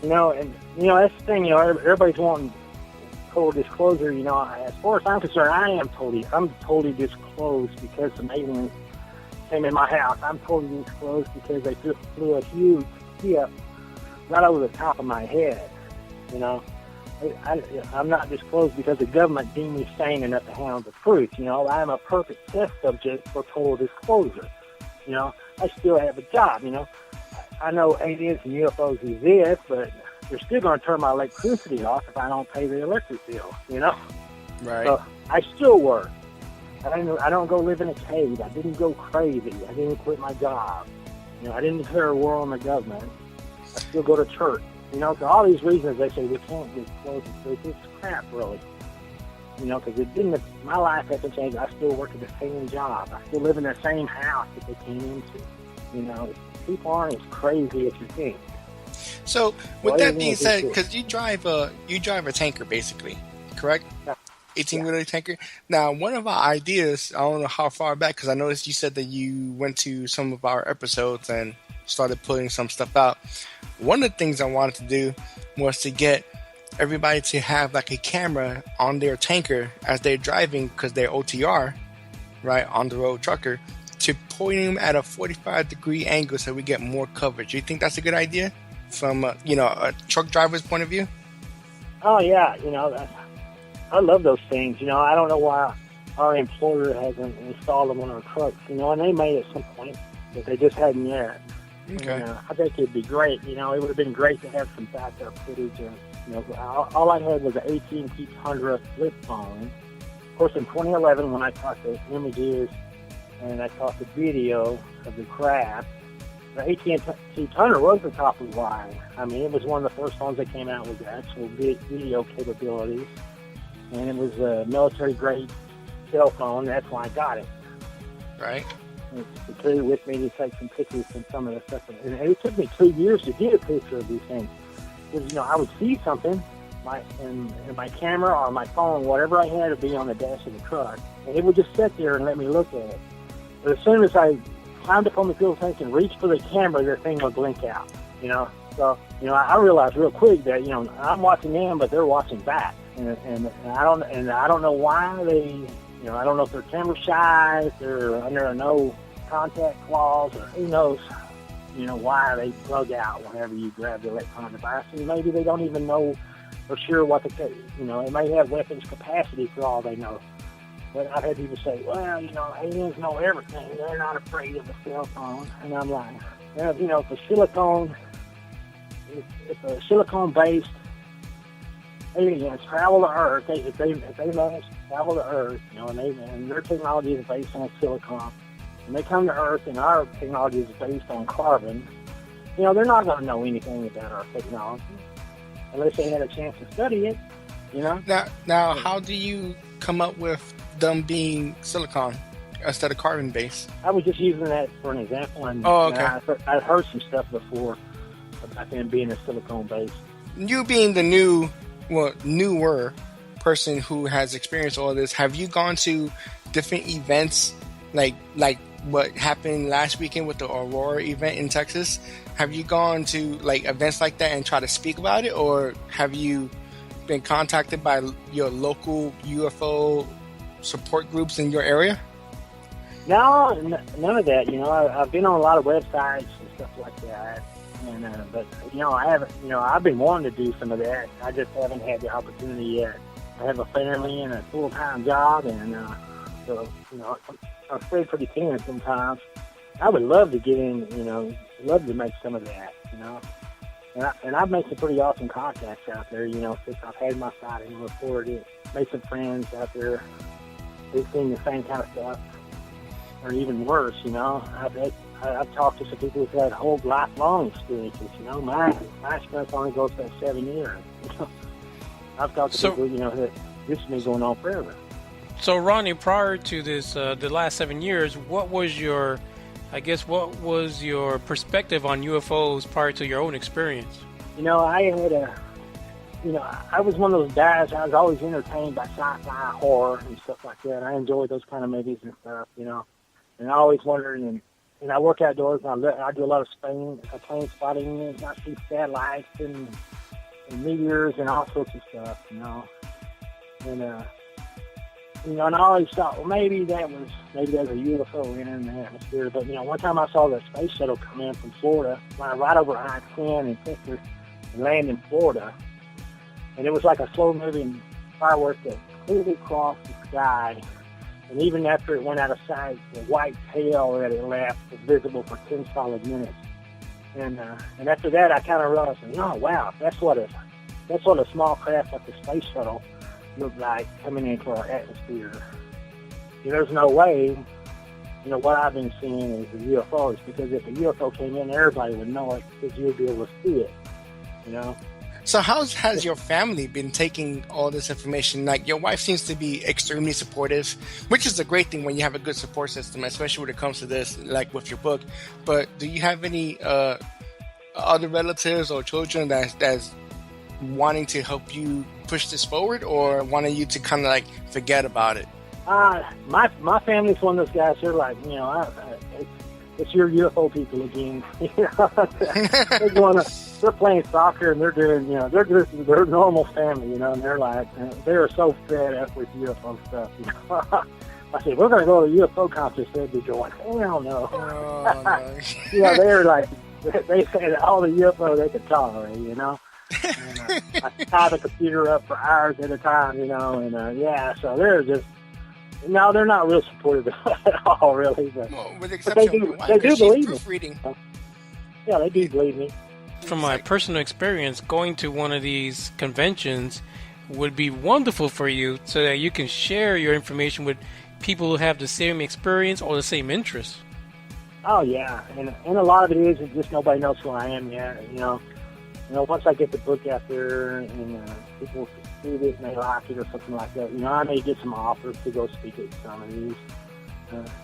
that's the thing. Everybody's wanting total disclosure. As far as I'm concerned, I'm totally disclosed because some aliens came in my house. I'm totally disclosed because they just flew a huge ship right over the top of my head. I'm not disclosed because the government deemed me sane enough to handle the truth. I'm a perfect test subject for total disclosure. I still have a job. I know aliens and UFOs exist, but they're still going to turn my electricity off if I don't pay the electric bill, Right. So I still work. I don't go live in a cave. I didn't go crazy. I didn't quit my job. I didn't declare war on the government. I still go to church. For all these reasons, they say we can't disclose the truth. It's crap, really. you know, because my life hasn't changed. I still work at the same job. I still live in the same house that they came into. You know, people aren't as crazy as you think. So, with that being said, because you drive a tanker, basically, correct? Yeah. 18-wheeler tanker. Now, one of our ideas, I don't know how far back, because I noticed you said that you went to some of our episodes and started putting some stuff out. One of the things I wanted to do was to get everybody to have like a camera on their tanker as they're driving, because they're OTR, right, on the road trucker, to point them at a 45-degree angle so we get more coverage. Do you think that's a good idea from a truck driver's point of view? Oh yeah, you know, I love those things. You know, I don't know why our employer hasn't installed them on our trucks. You know, and they may at some point, but they just hadn't yet. Okay. And, I think it'd be great. You know, it would have been great to have some backup footage. And, you know, all I had was an AT&T Tundra flip phone. Of course, in 2011, when I caught the images and I caught the video of the crash, the AT&T Tundra was the top of the line. I mean, it was one of the first phones that came out with actual video capabilities. And it was a military-grade cell phone. That's why I got it. Right. To carry it with me to take some pictures and some of the stuff. And it took me 2 years to get a picture of these things. Because, you know, I would see something, in my camera or my phone, whatever I had, would be on the dash of the truck. And it would just sit there and let me look at it. But as soon as I climbed up on the fuel tank and reached for the camera, the thing would blink out, you know. So, you know, I realized real quick that, you know, I'm watching them, but they're watching back. And I don't know why they, you know, I don't know if they're camera shy, if they're under a no contact clause, or who knows, you know, why they bug out whenever you grab the electronic device. And maybe they don't even know for sure what you know, it may have weapons capacity for all they know. But I've had people say, well, you know, aliens know everything. They're not afraid of a cell phone. And I'm like, well, you know, if a silicone-based aliens travel to Earth, if they manage to travel to Earth, you know, and their technology is based on silicon, and they come to Earth and our technology is based on carbon, you know, they're not going to know anything about our technology unless they had a chance to study it, you know. Now, how do you come up with them being silicon instead of carbon based? I was just using that for an example, and I've heard some stuff before about them being a silicone based. You being the newer person who has experienced all this, have you gone to different events like what happened last weekend with the Aurora event in Texas? Have you gone to like events like that and try to speak about it, or have you been contacted by your local UFO support groups in your area? No, none of that. You know, I've been on a lot of websites and stuff like that, and but you know, I haven't. You know, I've been wanting to do some of that. I just haven't had the opportunity yet. I have a family and a full-time job, and so you know, I'm spread pretty thin sometimes. I would love to get in. You know, love to make some of that. You know, and I've made some pretty awesome contacts out there. You know, since I've had my site and reported it, made some friends out there. They've seen the same kind of stuff, or even worse. You know, I've talked to some people who've had whole lifelong experiences. You know, my experience only goes back 7 years. You know? I've talked to people, you know, that this has been going on forever. So, Ronny, prior to this, the last 7 years, what was your perspective on UFOs prior to your own experience? You know, I was one of those guys. I was always entertained by sci-fi, horror, and stuff like that. I enjoyed those kind of movies and stuff, you know. And I always wondered, and I work outdoors, and I do a lot of plane spotting, and I see satellites and meteors and all sorts of stuff, you know. And you know, and I always thought, well, maybe there's a UFO in the atmosphere. But you know, one time I saw the space shuttle come in from Florida, fly right over I-10 in Texas, and land in Florida. And it was like a slow-moving firework that completely crossed the sky. And even after it went out of sight, the white tail that it left was visible for 10 solid minutes. And after that, I kind of realized, oh wow, that's what a small craft like the space shuttle looked like coming into our atmosphere. You know, there's no way. You know, what I've been seeing is the UFOs, because if a UFO came in, everybody would know it because you would be able to see it. You know. So how has your family been taking all this information? Like, your wife seems to be extremely supportive, which is a great thing when you have a good support system, especially when it comes to this, like with your book. But do you have any other relatives or children that's wanting to help you push this forward, or wanting you to kind of like forget about it? My family's one of those guys. They're like, it's your UFO people again. They're playing soccer and they're doing, they're normal family, and they're like, they're so fed up with UFO stuff. I said, we're going to go to a UFO conference. They'd be going, hell no. Oh, no. They're like, they said all the UFO they could tolerate, And, I tie the computer up for hours at a time, so they're just, no, they're not real supportive at all, really. But, with the exception of they do believe me. Proofreading. Yeah, they do believe me. From my personal experience, going to one of these conventions would be wonderful for you so that you can share your information with people who have the same experience or the same interests. Oh, yeah. And a lot of it is just nobody knows who I am yet, once I get the book out there and people read it and they like it or something like that, I may get some offers to go speak at some of these.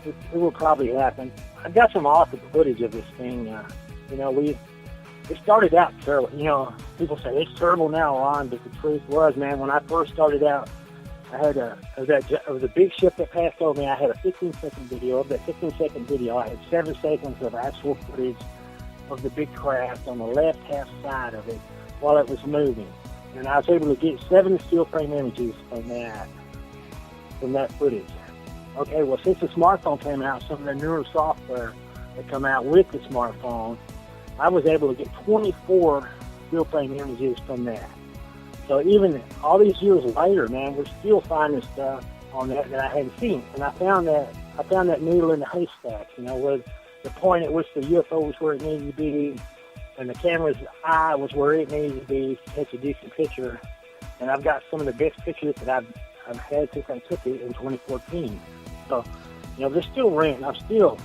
It will probably happen. I've got some awesome footage of this thing. It started out terrible. People say it's terrible now, Ron, but the truth was, man, when I first started out, I had it was a big ship that passed over me. I had a 15-second video. Of that 15-second video, I had 7 seconds of actual footage of the big craft on the left-half side of it while it was moving. And I was able to get 7 steel frame images from that footage. Okay, well, since the smartphone came out, some of the newer software that come out with the smartphone, I was able to get 24 steel frame images from that. So even all these years later, man, we're still finding stuff on that I hadn't seen. And I found that needle in the haystack, where the point at which the UFO was where it needed to be, and the camera's eye was where it needed to be to take a decent picture. And I've got some of the best pictures that I've had since I took it in 2014. So, there's still room. I'm still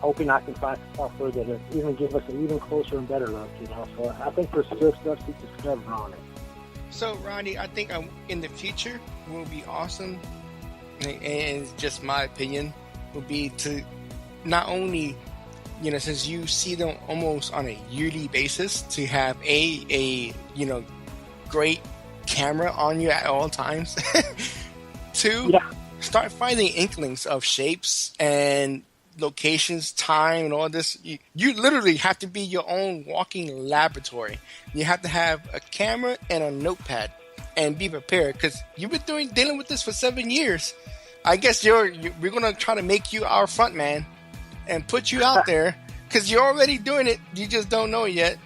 hoping I can find software that even give us an even closer and better look, So I think there's still stuff to discover on it. So, Ronnie, I think in the future will be awesome, and it's just my opinion, would be to not only, since you see them almost on a yearly basis, to have a great camera on you at all times. Two, start finding inklings of shapes and locations, time, and all this. You literally have to be your own walking laboratory. You have to have a camera and a notepad and be prepared, because you've been dealing with this for 7 years. I guess we're gonna try to make you our front man and put you out there, because you're already doing it. You just don't know it yet.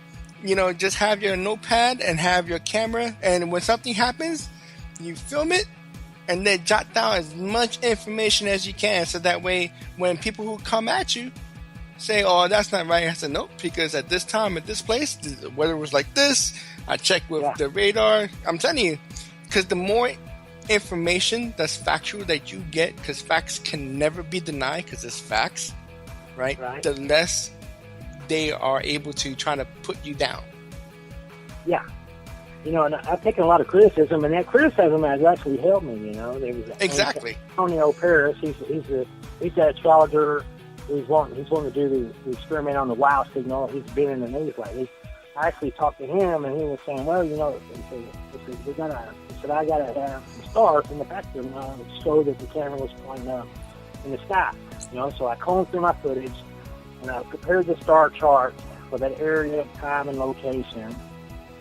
Just have your notepad and have your camera, and when something happens, you film it and then jot down as much information as you can, so that way when people who come at you say, oh, that's not right, I said, nope, because at this time, at this place, the weather was like this, I checked with the radar. I'm telling you, because the more information that's factual that you get, because facts can never be denied because it's facts, right? The less they are able to try to put you down. Yeah. And I've taken a lot of criticism, and that criticism has actually helped me. There was exactly Antonio Paris. He's that astrologer who's wanting to do the experiment on the WOW signal. He's been in the news lately. I actually talked to him, and he was saying, well, he said I gotta have the stars in the background to show that the camera was pointing up in the sky. So I combed through my footage, and I prepared the star chart for that area, time, and location.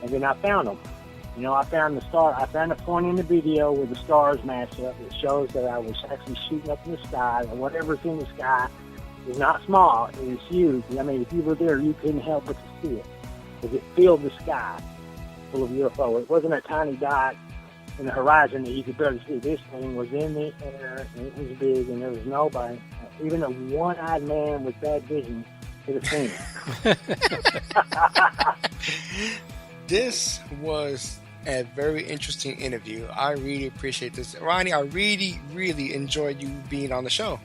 And then I found them. I found the star. I found a point in the video where the stars match up. It shows that I was actually shooting up in the sky, and whatever's in the sky is not small. It is huge. I mean, if you were there, you couldn't help but to see it, because it filled the sky full of UFO. It wasn't a tiny dot in the horizon that you could barely see. This thing was in the air, and it was big, and there was nobody, even a one-eyed man with bad vision, could have seen it. This was a very interesting interview. I really appreciate this. Ronnie, I really, really enjoyed you being on the show.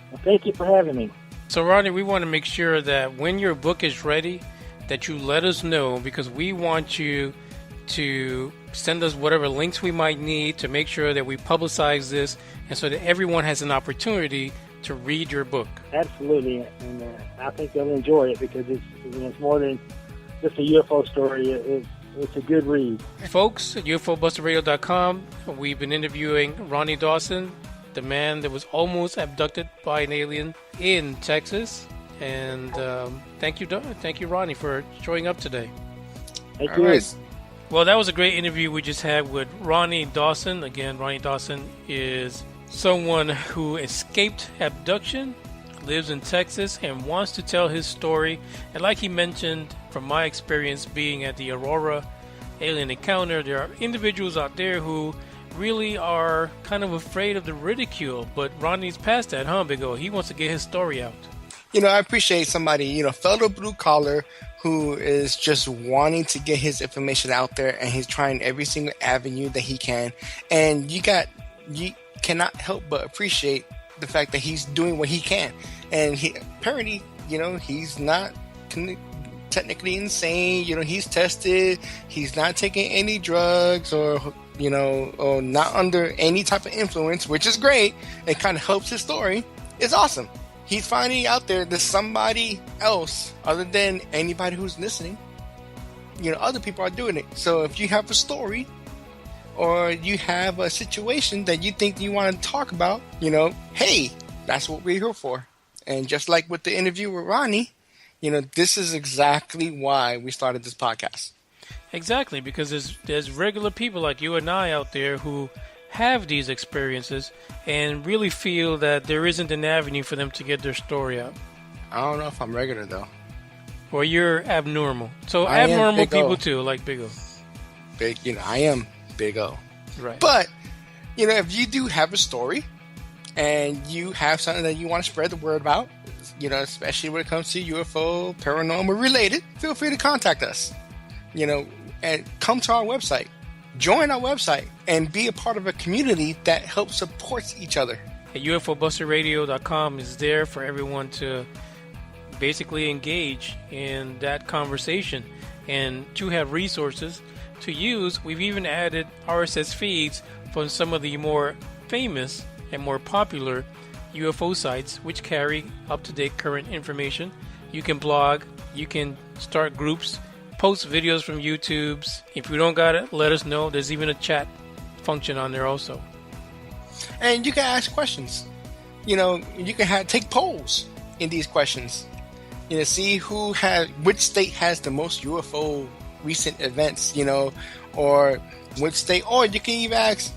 Well, thank you for having me. So, Ronnie, we want to make sure that when your book is ready, that you let us know, because we want you to send us whatever links we might need to make sure that we publicize this, and so that everyone has an opportunity to read your book. Absolutely, and I think they'll enjoy it because it's more than just a UFO story. It's a good read. Folks, at UFOBusterRadio.com, we've been interviewing Ronny Dawson, the man that was almost abducted by an alien in Texas. And thank you, Ronny, for showing up today. Thank you. Right. Well, that was a great interview we just had with Ronny Dawson. Again, Ronny Dawson is someone who escaped abduction, lives in Texas, and wants to tell his story. And like he mentioned, from my experience being at the Aurora alien encounter, there are individuals out there who really are kind of afraid of the ridicule. But Ronny's past that, huh, Big O? He wants to get his story out. I appreciate somebody, fellow blue collar who is just wanting to get his information out there, and he's trying every single avenue that he can. And you cannot help but appreciate the fact that he's doing what he can. And he apparently, he's not technically insane. He's tested. He's not taking any drugs or not under any type of influence, which is great. It kind of helps his story. It's awesome. He's finding out there's somebody else other than anybody who's listening. Other people are doing it. So if you have a story or you have a situation that you think you want to talk about, hey, that's what we're here for. And just like with the interview with Ronny, this is exactly why we started this podcast. Exactly, because there's regular people like you and I out there who have these experiences and really feel that there isn't an avenue for them to get their story out. I don't know if I'm regular, though. Or you're abnormal. So I abnormal am Big O. people, too, like Big O. I am Big O. Right. But, if you do have a story and you have something that you want to spread the word about, especially when it comes to UFO, paranormal related, feel free to contact us. And come to our website. Join our website and be a part of a community that helps support each other. UFOBusterRadio.com is there for everyone to basically engage in that conversation and to have resources to use. We've even added RSS feeds from some of the more famous and more popular UFO sites which carry up-to-date current information. You can blog, you can start groups, post videos from YouTubes. If you don't got it, let us know. There's even a chat function on there also. And you can ask questions. You can take polls in these questions. See which state has the most UFO recent events, or which state, or you can even ask,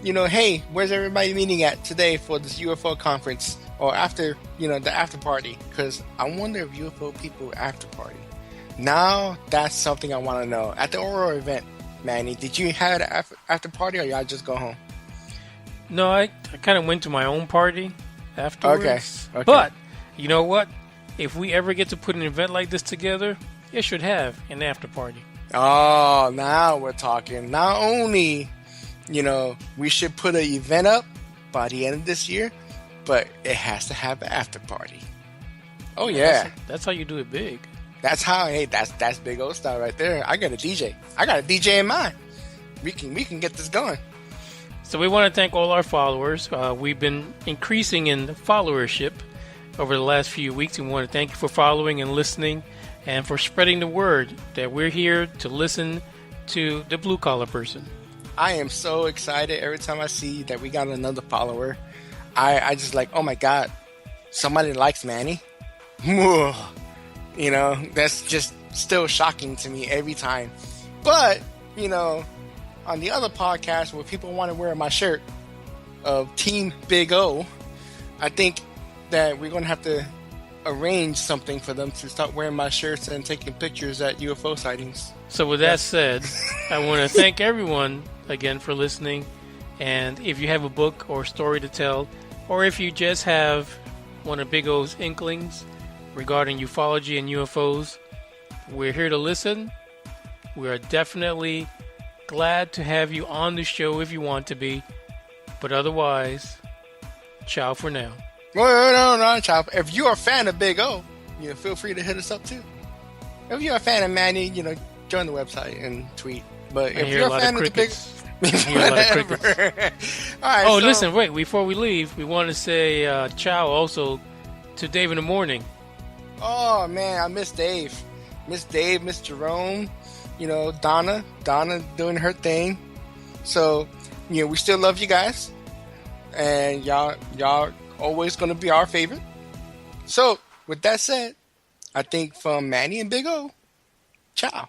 hey, where's everybody meeting at today for this UFO conference or after, the after party? Because I wonder if UFO people after party. Now, that's something I want to know. At the Aurora event, Manny, did you have an after party or y'all just go home? No, I kind of went to my own party afterwards. Okay. But, you know what? If we ever get to put an event like this together, it should have an after party. Oh, now we're talking. Not only, we should put an event up by the end of this year, but it has to have an after party. Oh, yeah. That's how you do it big. That's that's Big O style right there. I got a DJ in mind. We can get this going. So we want to thank all our followers. We've been increasing in followership over the last few weeks. We want to thank you for following and listening and for spreading the word that we're here to listen to the blue collar person. I am so excited every time I see that we got another follower. I just like, oh my God, somebody likes Manny. That's just still shocking to me every time. But, on the other podcast where people want to wear my shirt of Team Big O, I think that we're going to have to arrange something for them to start wearing my shirts and taking pictures at UFO sightings. So with that said, I want to thank everyone again for listening. And if you have a book or story to tell, or if you just have one of Big O's inklings regarding ufology and UFOs, we're here to listen. We are definitely glad to have you on the show if you want to be. But otherwise, ciao for now. No, ciao. If you're a fan of Big O, feel free to hit us up too. If you're a fan of Manny, join the website and tweet. But I if hear you're a a lot fan of of the big, crickets. I hear a lot of crickets. All right, Oh, so- listen, wait. Before we leave, we want to say ciao also to Dave in the morning. Oh man, I miss Dave, Miss Jerome, Donna doing her thing. So, we still love you guys, and y'all always gonna be our favorite. So, with that said, I think from Manny and Big O, ciao.